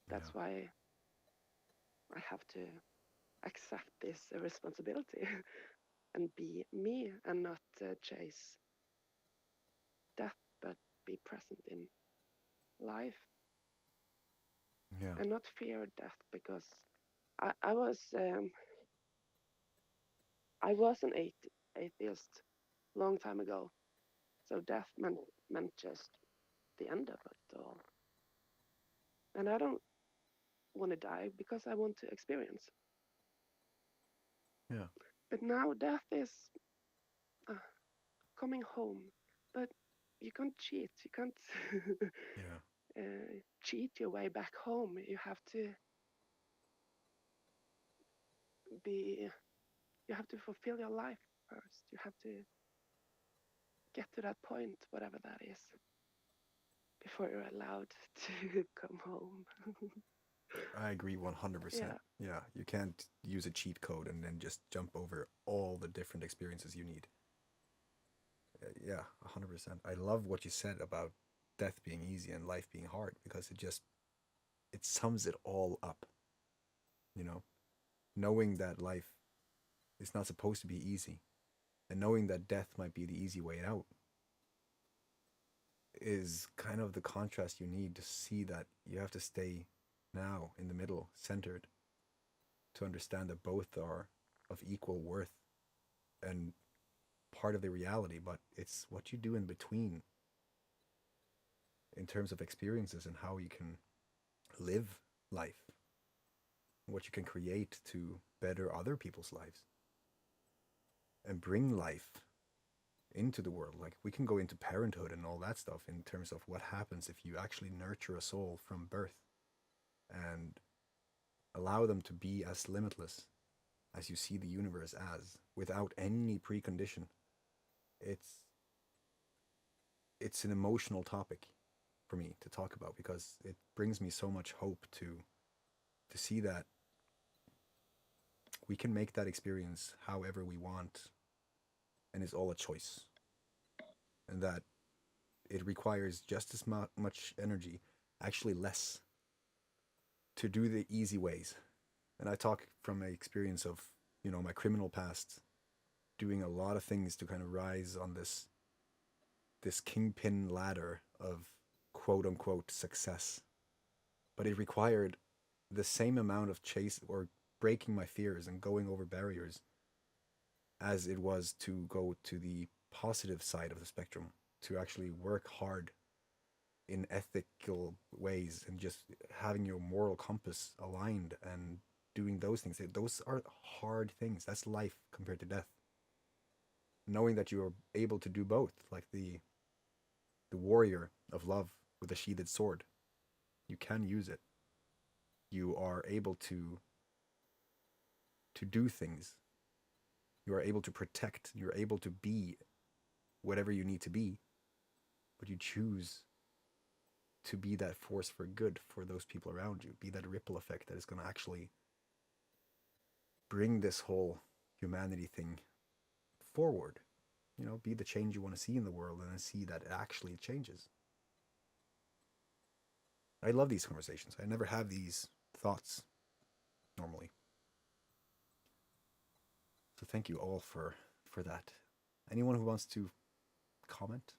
That's why I have to accept this responsibility and be me and not chase death, but be present in life Yeah. and not fear death, because I was an atheist long time ago. So death meant just the end of it all. And I don't want to die because I want to experience. Yeah. But now death is coming home. But you can't cheat. You can't Yeah. cheat your way back home. You have to fulfill your life first. You have to get to that point, whatever that is, before you're allowed to come home. I agree 100%. Yeah. Yeah, you can't use a cheat code and then just jump over all the different experiences you need. Yeah, 100%. I love what you said about death being easy and life being hard because it sums it all up. You know, knowing that life is not supposed to be easy and knowing that death might be the easy way out is kind of the contrast you need to see that you have to stay now in the middle, centered, to understand that both are of equal worth and part of the reality, but it's what you do in between in terms of experiences and how you can live life, what you can create to better other people's lives and bring life into the world. Like we can go into parenthood and all that stuff in terms of what happens if you actually nurture a soul from birth and allow them to be as limitless as you see the universe as without any precondition. It's it's an emotional topic for me to talk about because it brings me so much hope to see that we can make that experience however we want and it's all a choice and that it requires just as much energy, actually less, to do the easy ways. And I talk from my experience of, my criminal past, doing a lot of things to kind of rise on this kingpin ladder of quote unquote success. But it required the same amount of chase or breaking my fears and going over barriers as it was to go to the positive side of the spectrum, to actually work hard in ethical ways and just having your moral compass aligned and doing those things. Those are hard things. That's life compared to death. Knowing that you are able to do both, like the warrior of love with a sheathed sword, you can use it. You are able to do things. You are able to protect. You're able to be whatever you need to be, but you choose to be that force for good for those people around you. Be that ripple effect that is going to actually bring this whole humanity thing forward. Be the change you want to see in the world and then see that it actually changes. I love these conversations. I never have these thoughts normally. So thank you all for that. Anyone who wants to comment?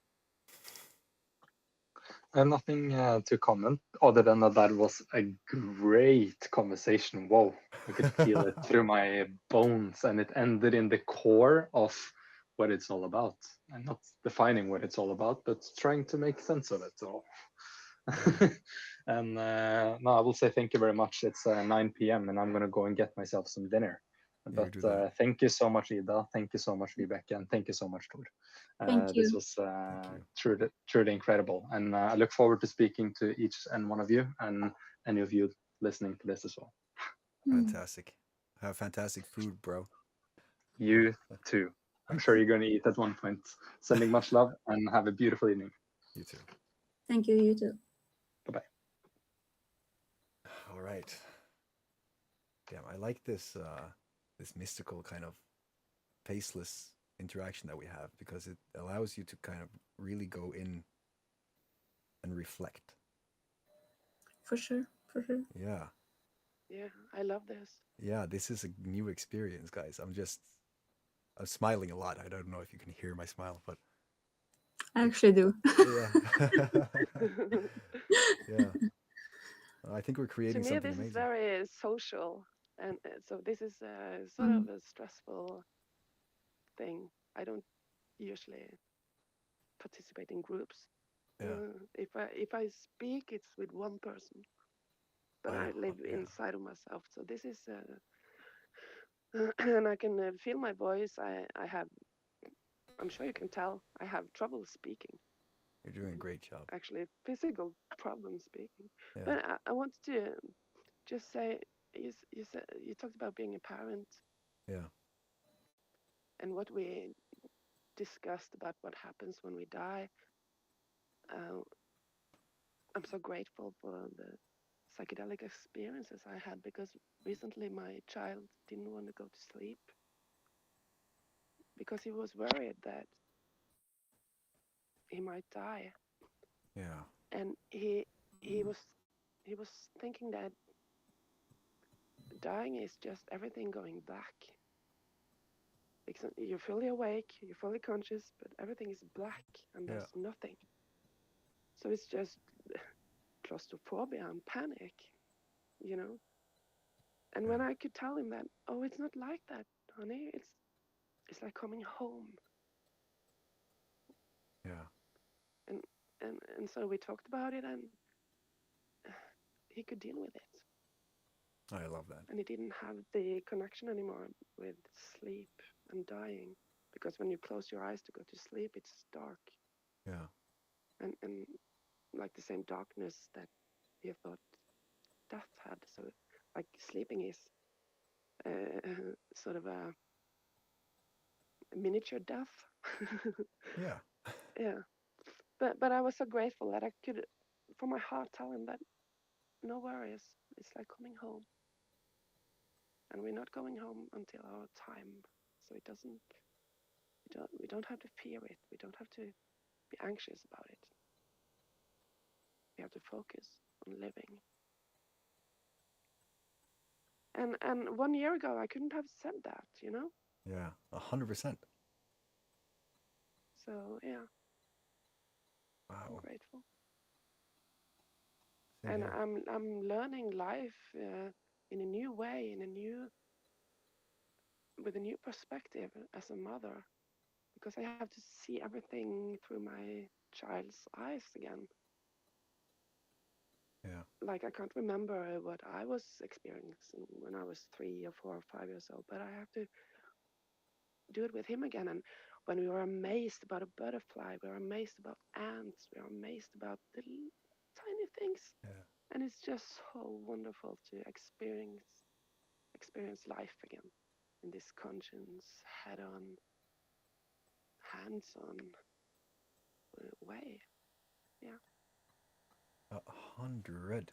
I have nothing to comment other than that was a great conversation. Whoa, I could feel it through my bones, and it ended in the core of what it's all about. I'm not defining what it's all about, but trying to make sense of it all. And no, I will say thank you very much. It's 9 p.m. and I'm going to go and get myself some dinner. But thank you so much, Ida. Thank you so much, Vibeke, and thank you so much, Tor. Thank you. This was truly incredible, and I look forward to speaking to each and one of you, and any of you listening to this as well. Fantastic. Have fantastic food, bro. You too. I'm sure you're going to eat at one point. Sending much love and have a beautiful evening. You too. Thank you. You too. Bye-bye. All right. Damn, I like this this mystical kind of faceless interaction that we have because it allows you to kind of really go in and reflect. For sure. For sure. Yeah. Yeah, I love this. Yeah, this is a new experience, guys. I'm smiling a lot. I don't know if you can hear my smile, but I actually do. yeah. Yeah. I think we're creating to me, something this amazing. is very social, and so this is sort of a stressful thing. I don't usually participate in groups, Yeah. If I speak, it's with one person, but Oh, yeah. I live Yeah. inside of myself. So this is, and I can feel my voice. I have. I'm sure you can tell. I have trouble speaking. You're doing a great job. Actually, physical problem speaking. Yeah. But I wanted to just say, you said you talked about being a parent Yeah. and what we discussed about what happens when we die. Uh, I'm so grateful for the psychedelic experiences I had because recently my child didn't want to go to sleep because he was worried that he might die, Yeah. and he was thinking that dying is just everything going black. You're fully awake, you're fully conscious, but everything is black and Yeah. there's nothing. So it's just claustrophobia and panic, you know. And when Yeah. I could tell him that, oh, it's not like that, honey. It's like coming home. Yeah. And and so we talked about it, and he could deal with it. I love that. And he didn't have the connection anymore with sleep and dying, because when you close your eyes to go to sleep, it's dark, Yeah. and like the same darkness that he thought death had. So like sleeping is sort of a miniature death. Yeah. Yeah. But I was so grateful that I could, from my heart, tell him that no worries. It's like coming home, and we're not going home until our time. So it doesn't. We don't have to fear it. We don't have to be anxious about it. We have to focus on living. And 1 year ago, I couldn't have said that, you know. Yeah. 100%. So yeah, I'm Wow. grateful. Same And here. I'm learning life in a new way, with a new perspective as a mother, because I have to see everything through my child's eyes again. Yeah. Like I can't remember what I was experiencing when I was 3 or 4 or 5 years old, but I have to do it with him again. And when we were amazed about a butterfly, we were amazed about ants, we were amazed about the tiny things. Yeah. And it's just so wonderful to experience life again in this conscience, head-on, hands-on way. Yeah. 100%.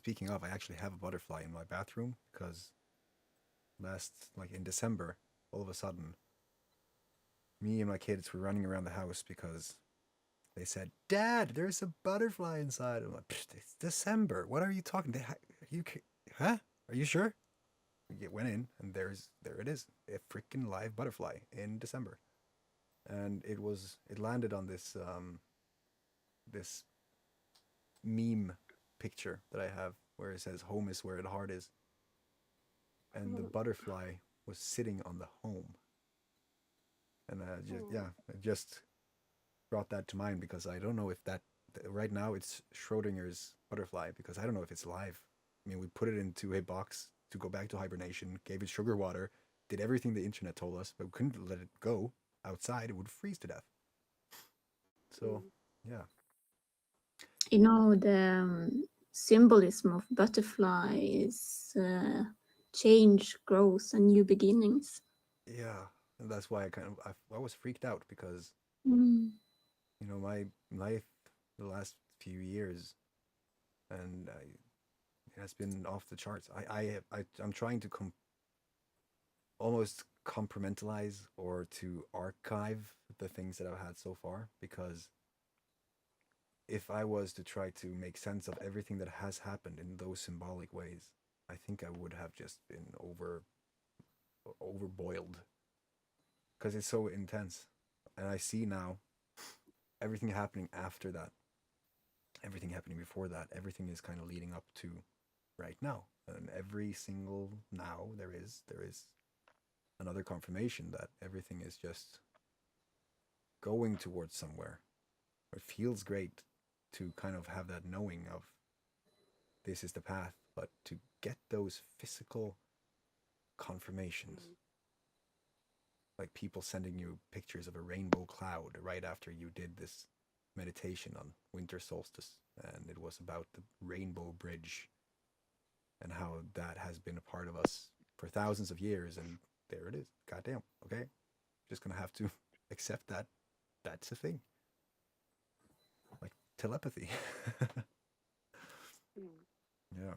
Speaking of, I actually have a butterfly in my bathroom because like in December, all of a sudden, me and my kids were running around the house because they said, "Dad, there's a butterfly inside." I'm like, "It's December. What are you talking? You, huh? Are you sure?" We went in, and there it is, a freaking live butterfly in December, and it landed on this meme picture that I have where it says "Home is where the heart is," and the butterfly was sitting on the home, and it just brought that to mind because I don't know if that right now it's Schrodinger's butterfly because I don't know if it's live. I mean, we put it into a box to go back to hibernation, gave it sugar water, did everything the internet told us, but we couldn't let it go outside; it would freeze to death. So, yeah, You know, the symbolism of butterfly is change, growth, and new beginnings. yeah, and that's why I was freaked out because Mm. my life the last few years and it has been off the charts. I'm trying to almost compartmentalize or to archive the things that I've had so far because if I was to try to make sense of everything that has happened in those symbolic ways, I think I would have just been overboiled because it's so intense. And I see now everything happening after that, everything happening before that, everything is kind of leading up to right now. And every single now there is another confirmation that everything is just going towards somewhere. It feels great to kind of have that knowing of this is the path, but to get those physical confirmations, like people sending you pictures of a rainbow cloud right after you did this meditation on winter solstice, and it was about the rainbow bridge and how that has been a part of us for thousands of years, and there it is. Goddamn. Okay, just gonna have to accept that that's a thing, like telepathy. Yeah.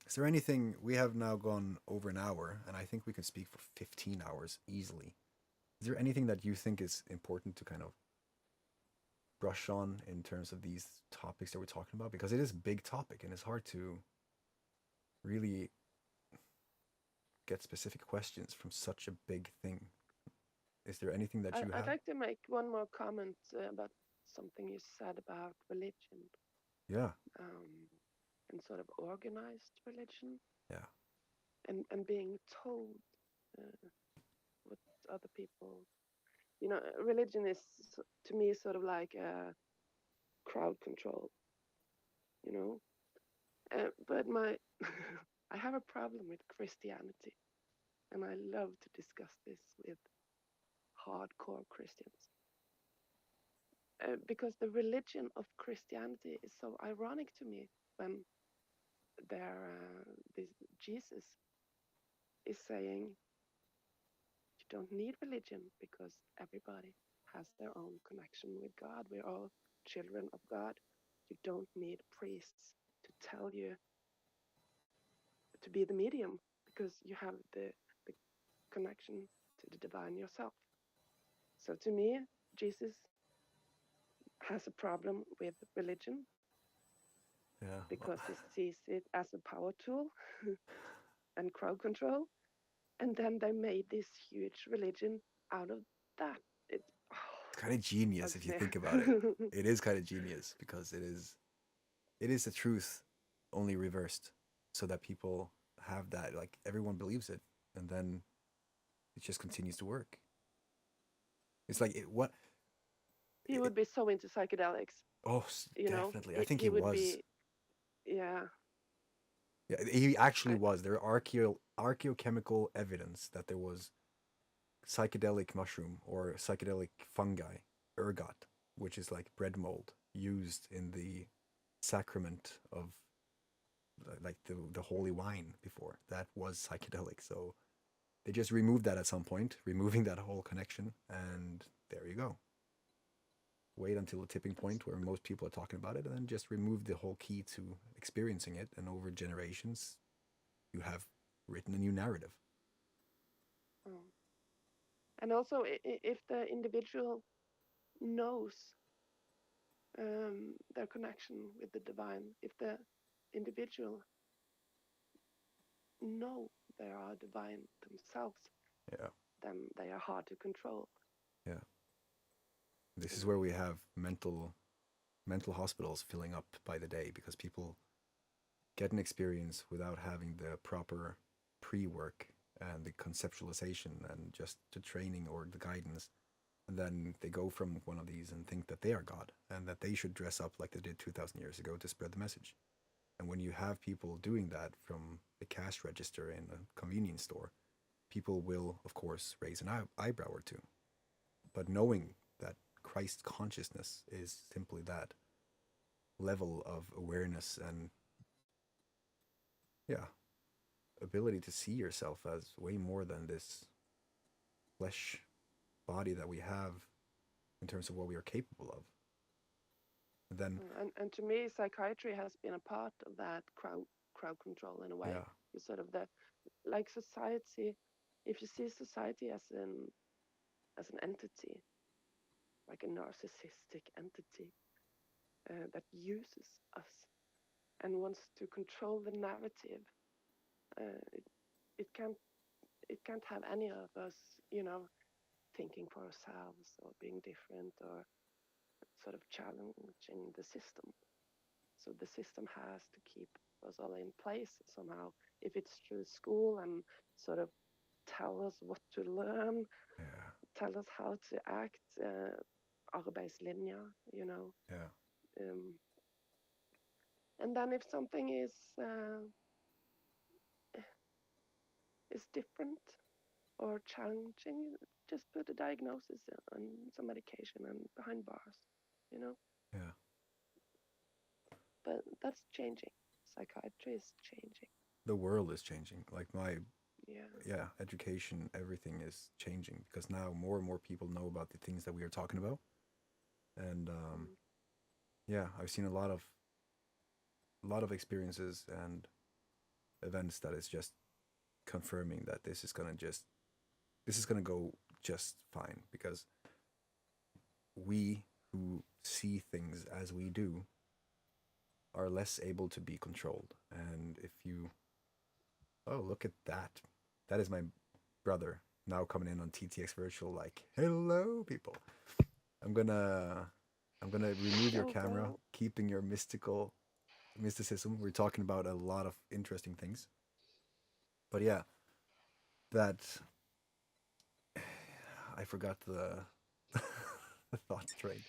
Is there anything, we have now gone over an hour, and I think we could speak for 15 hours easily. Is there anything that you think is important to kind of brush on in terms of these topics that we're talking about? Because it is a big topic, and it's hard to really get specific questions from such a big thing. Is there anything that you I'd have? like to make one more comment about something you said about religion, Yeah. and sort of organized religion, Yeah. and being told what other people, religion is to me sort of like crowd control, you know. But I have a problem with Christianity, and I love to discuss this with hardcore Christians. Because the religion of Christianity is so ironic to me when this Jesus is saying you don't need religion because everybody has their own connection with God. We're all children of God. You don't need priests to tell you to be the medium because you have the connection to the divine yourself. So to me, Jesus has a problem with religion Yeah. because he sees it as a power tool and crowd control. And then they made this huge religion out of that. It's kind of genius if you think about it. It is kind of genius because it is the truth only reversed so that people have that, like everyone believes it, and then it just continues to work. It's like what He would be so into psychedelics, oh, you know. definitely. I think he He would was. be, yeah. Yeah, he actually I, was. There are archaeochemical evidence that there was psychedelic mushroom or psychedelic fungi, ergot, which is like bread mold, used in the sacrament of like the holy wine before. That was psychedelic. So they just removed that at some point, removing that whole connection, and there you go. Wait until the tipping point where most people are talking about it, and then just remove the whole key to experiencing it. And over generations, you have written a new narrative. oh. And also, if the individual knows their connection with the divine, if the individual know they are divine themselves, Yeah. then they are hard to control. Yeah. This You is know? where we have mental hospitals filling up by the day because people get an experience without having the proper pre-work and the conceptualization and just the training or the guidance. And then they go from one of these and think that they are God and that they should dress up like they did 2,000 years ago to spread the message. And when you have people doing that from the cash register in a convenience store, people will, of course, raise an eyebrow or two. But knowing that Christ consciousness is simply that level of awareness and, yeah, ability to see yourself as way more than this flesh body that we have in terms of what we are capable of. And then, And to me, psychiatry has been a part of that crowd control in a way. yeah, You sort of like society. If you see society as an entity, like a narcissistic entity that uses us and wants to control the narrative, it, it can't have any of us, thinking for ourselves or being different or sort of challenging the system. So the system has to keep us all in place somehow. If it's through school and sort of tell us what to learn, yeah, tell us how to act, arbeidslinja, Yeah. And then if something is different or challenging, just put a diagnosis and some medication and behind bars, Yeah. But that's changing. Psychiatry is changing. The world is changing. Like my Yeah. education, everything is changing because now more and more people know about the things that we are talking about. And yeah, I've seen a lot of experiences and events that is just confirming that this is gonna go just fine because we who see things as we do are less able to be controlled. And if you, oh, look at that. That is my brother now coming in on TTX Virtual like, hello people. I'm gonna remove your camera, Go. keeping your mysticism. We're talking about a lot of interesting things. But yeah, that I forgot the the thought train.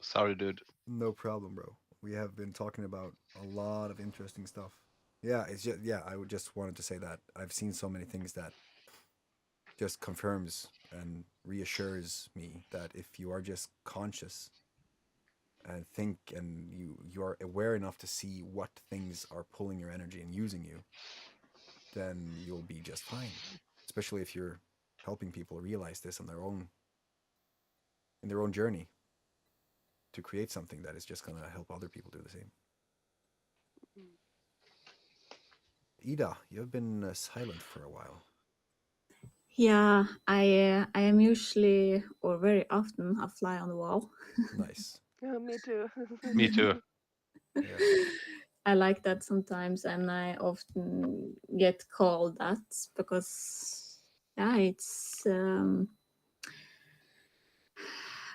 Sorry, dude. No problem, bro. We have been talking about a lot of interesting stuff. Yeah, it's just I would just wanted to say that I've seen so many things that just confirms and reassures me that if you are just conscious and think and you are aware enough to see what things are pulling your energy and using you, then you'll be just fine. Especially if you're helping people realize this on their own in their own journey to create something that is just gonna help other people do the same. Mm. Ida, you've been silent for a while. Yeah, I am usually or very often a fly on the wall. Nice. Me too. Me too. Yeah. I like that sometimes, and I often get called that because yeah, it's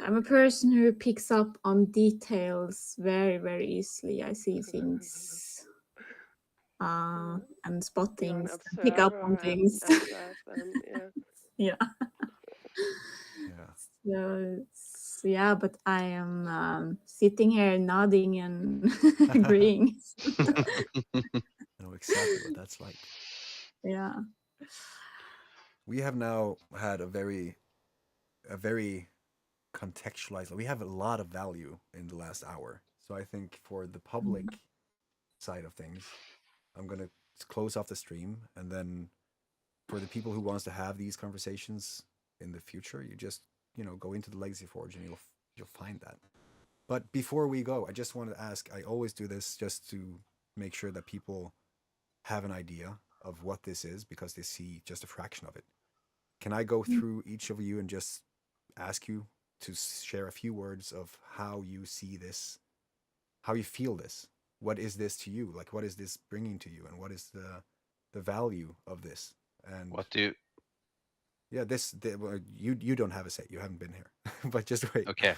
I'm a person who picks up on details very, very easily. I see things and spot You're an things and pick up observer on and things. stuff, and Yeah. Yeah. So yeah, but I am sitting here nodding and agreeing. Yeah. I know exactly what that's like. Yeah. We have now had a very contextualized. We have a lot of value in the last hour. So I think for the public side of things, I'm gonna close off the stream, and then for the people who wants to have these conversations in the future, you just go into the Legacy Forge and you'll find that. But before we go, I just wanted to ask. I always do this just to make sure that people have an idea of what this is because they see just a fraction of it. Can I go through each of you and just ask you to share a few words of how you see this, how you feel this? What is this to you? Like, what is this bringing to you, and what is the value of this? And What do you? yeah, well, you don't have a say. You haven't been here, but just wait. Okay.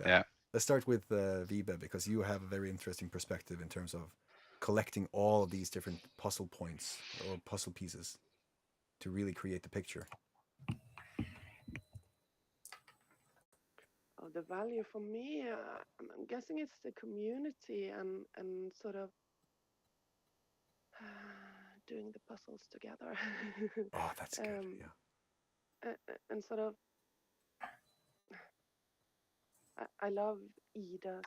Yeah. Let's start with Vibe because you have a very interesting perspective in terms of collecting all of these different puzzle points or puzzle pieces to really create the picture. the value for me, I'm guessing it's the community and sort of doing the puzzles together. Oh, that's good. Yeah. And sort of, I love Ida's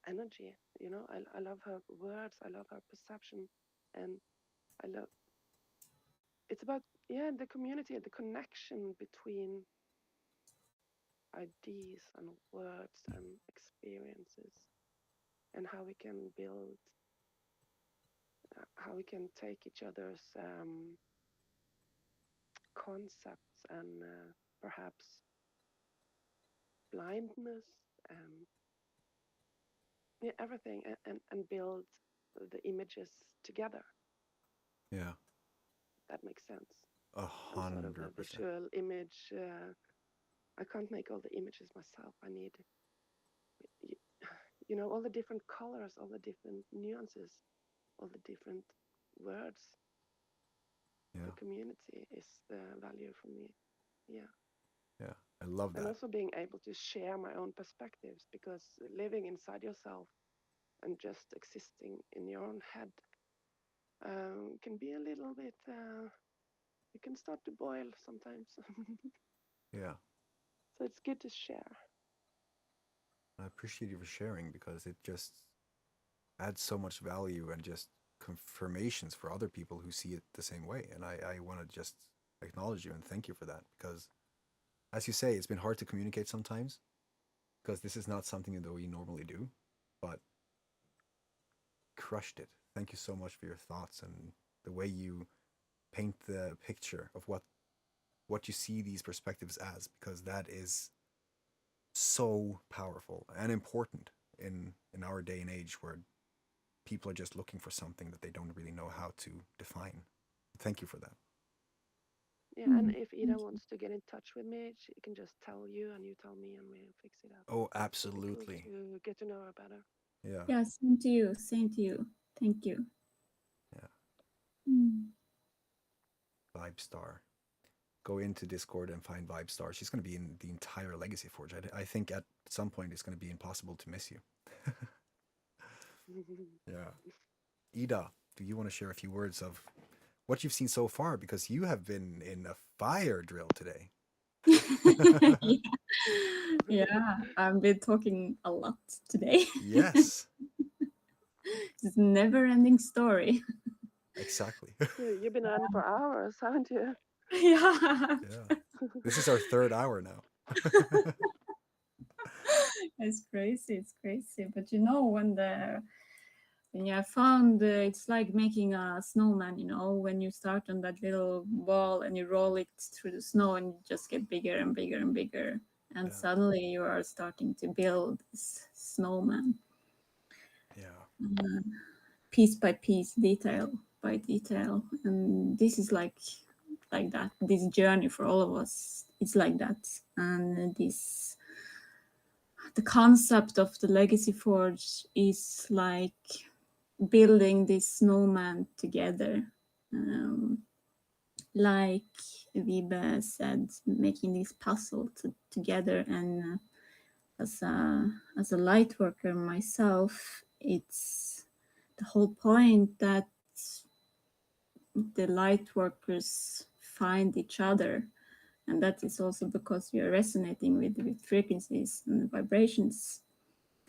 energy. I love her words. I love her perception, and I love. It's about the community, the connection between ideas and words and experiences, and how we can build, how we can take each other's concepts and perhaps blindness and everything, and build the images together. Yeah. That makes sense. I'm sort of a 100%. visual image. I can't make all the images myself. I need, all the different colors, all the different nuances, all the different words. Yeah. The community is the value for me. Yeah. Yeah, I love And that. also being able to share my own perspectives, because living inside yourself and just existing in your own head can be a little bit, you can start to boil sometimes. Yeah, So it's good to share. I appreciate you for sharing because it just adds so much value and just confirmations for other people who see it the same way. And I want to just acknowledge you and thank you for that because, as you say, it's been hard to communicate sometimes because this is not something that we normally do, but crushed it. Thank you so much for your thoughts and the way you paint the picture of what you see these perspectives as, because that is so powerful and important in our day and age where people are just looking for something that they don't really know how to define. Thank you for that. Yeah, and if Ida wants to get in touch with me, she can just tell you and you tell me and we'll fix it up. Oh, It would be cool absolutely. to get to know her better. Yeah. Yeah, same to you. Same to you. Thank you. Yeah. Mm. Vibe Star. Go into Discord and find Vibe Star. She's going to be in the entire Legacy Forge. I think at some point it's going to be impossible to miss you. Yeah. Ida, do you want to share a few words of what you've seen so far? Because you have been in a fire drill today. Yeah. Yeah, I've been talking a lot today. Yes, It's a never-ending story. exactly. You've been on for hours, haven't you? Yeah, Yeah. This is our third hour now. it's crazy. It's crazy. But you know, when you have found it's like making a snowman. You know, when you start on that little ball and you roll it through the snow, and you just get bigger and bigger and bigger, and Yeah. suddenly you are starting to build this snowman. Yeah. Piece by piece, detail by detail, and this is like that. This journey for all of us, it's like that. And the concept of the Legacy Forge is like building this snowman together, like Vibe said, making this puzzle together. And as a light worker myself, it's the whole point that the light workers find each other, and that is also because we are resonating with frequencies and vibrations,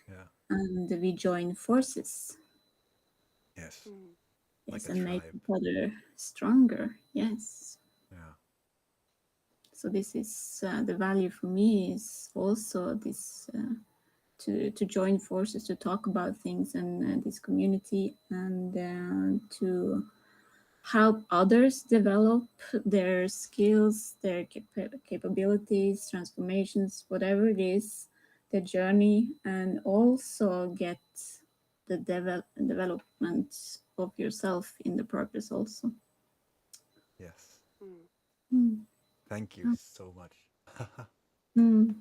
Yeah. and we join forces. Yes. Mm. Like Yes, a and make tribe. each other stronger. Yes. Yeah. So this is the value for me, is also this to join forces, to talk about things, and this community, and to help others develop their skills, their capabilities, transformations, whatever it is, the journey, and also get the development of yourself in the purpose also. Yes. Mm. Mm. Thank you so much. Mm.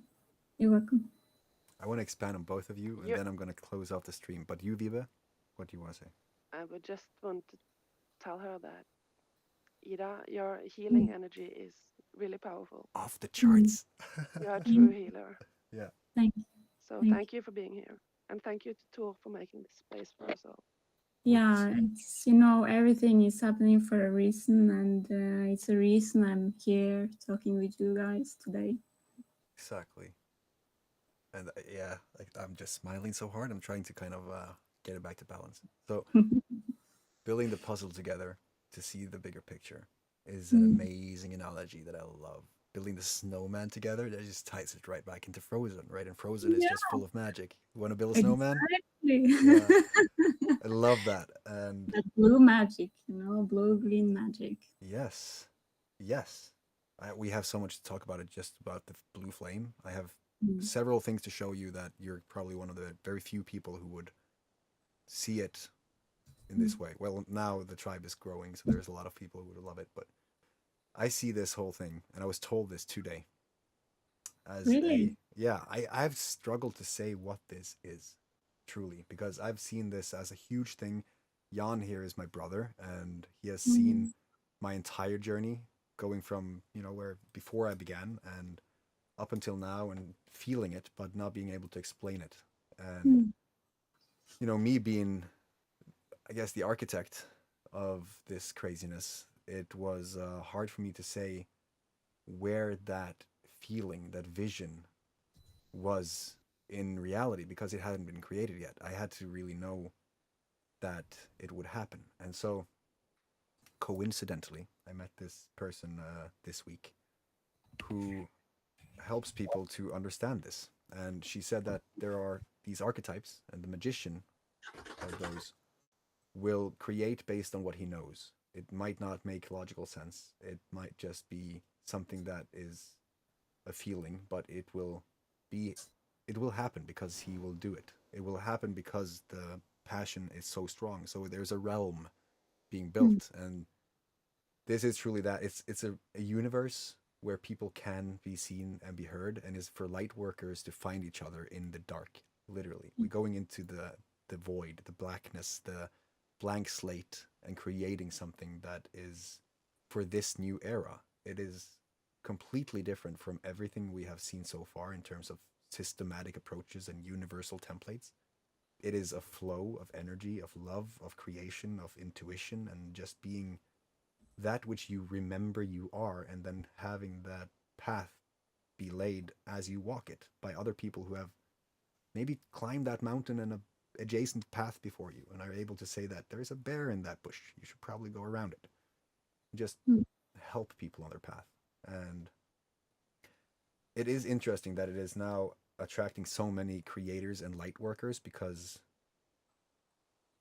You're welcome. I want to expand on both of you, and You, then I'm going to close off the stream. But you, Viva, what do you want to say? I would just want to tell her that Ida, your healing Mm. energy is really powerful. Off the Mm. charts. You are a true healer. Yeah. Thank you. So thank you for being here. And thank you to Tor for making this space for us all. Yeah, it's, everything is happening for a reason, and it's a reason I'm here talking with you guys today. Exactly. And yeah, like I'm just smiling so hard. I'm trying to kind of get it back to balance. So building the puzzle together to see the bigger picture is an amazing analogy that I love. Building the snowman together, that just ties it right back into Frozen, right? And Frozen is Yeah, just full of magic. You want to build a snowman? exactly. Yeah, I love that. And That blue magic, blue green magic. yes, yes, we have so much to talk about it. Just about the blue flame. I have Mm. several things to show you that you're probably one of the very few people who would see it in this way. Well, now the tribe is growing, so there's a lot of people who would love it. But I see this whole thing, and I was told this today as Really? I've struggled to say what this is truly because I've seen this as a huge thing. Jan here is my brother, and he has seen Mm. my entire journey going from where before I began, and up until now and feeling it, but not being able to explain it. And you know, me being, I guess, the architect of this craziness, it was hard for me to say where that feeling, that vision, was in reality because it hadn't been created yet. I had to really know that it would happen. And so, coincidentally, I met this person this week who helps people to understand this. And she said that there are these archetypes, and the magician of those will create based on what he knows. It might not make logical sense. It might just be something that is a feeling, but it will happen because he will do it. It will happen because the passion is so strong. So there's a realm being built, and this is truly that. It's a universe where people can be seen and be heard, and is for light workers to find each other in the dark. Literally, we're going into the void, the blackness, the blank slate, and creating something that is for this new era. It is completely different from everything we have seen so far in terms of systematic approaches and universal templates. It is a flow of energy, of love, of creation, of intuition, and just being that which you remember you are, and then having that path be laid as you walk it by other people who have maybe climbed that mountain and a adjacent path before you and are able to say that there's a bear in that bush, you should probably go around it. Just help people on their path. And it is interesting that it is now attracting so many creators and light workers, because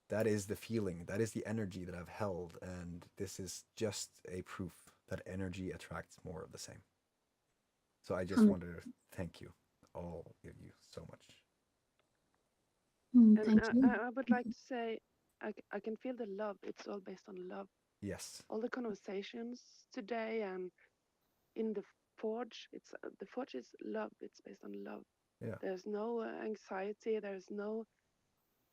that is the feeling, that is the energy that I've held, and this is just a proof that energy attracts more of the same. So I just wanted to thank you, all of you, so much. And Thank you. I would like to say, I can feel the love. It's all based on love. Yes. All the conversations today and in the forge, it's the forge is love. It's based on love. Yeah. There's no anxiety. There's no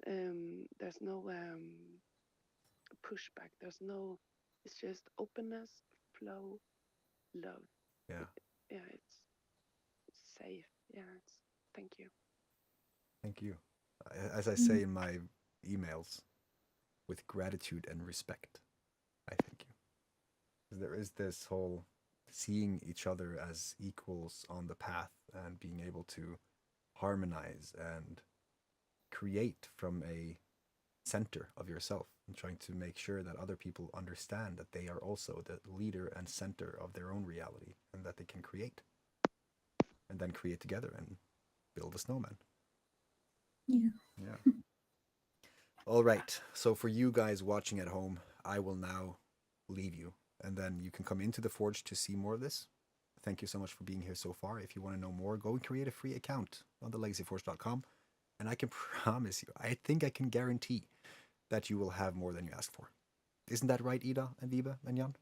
pushback. There's no. It's just openness, flow, love. Yeah. Yeah, it's safe. Yeah, it's. Thank you. Thank you. As I say in my emails, with gratitude and respect, I thank you. There is this whole seeing each other as equals on the path and being able to harmonize and create from a center of yourself, and trying to make sure that other people understand that they are also the leader and center of their own reality, and that they can create and then create together and build a snowman. Yeah. All right. So for you guys watching at home, I will now leave you, and then you can come into the Forge to see more of this. Thank you so much for being here so far. If you want to know more, go and create a free account on thelegacyforge.com, and I can promise you, I think I can guarantee that you will have more than you ask for. Isn't that right, Ida and Vibe and Jan?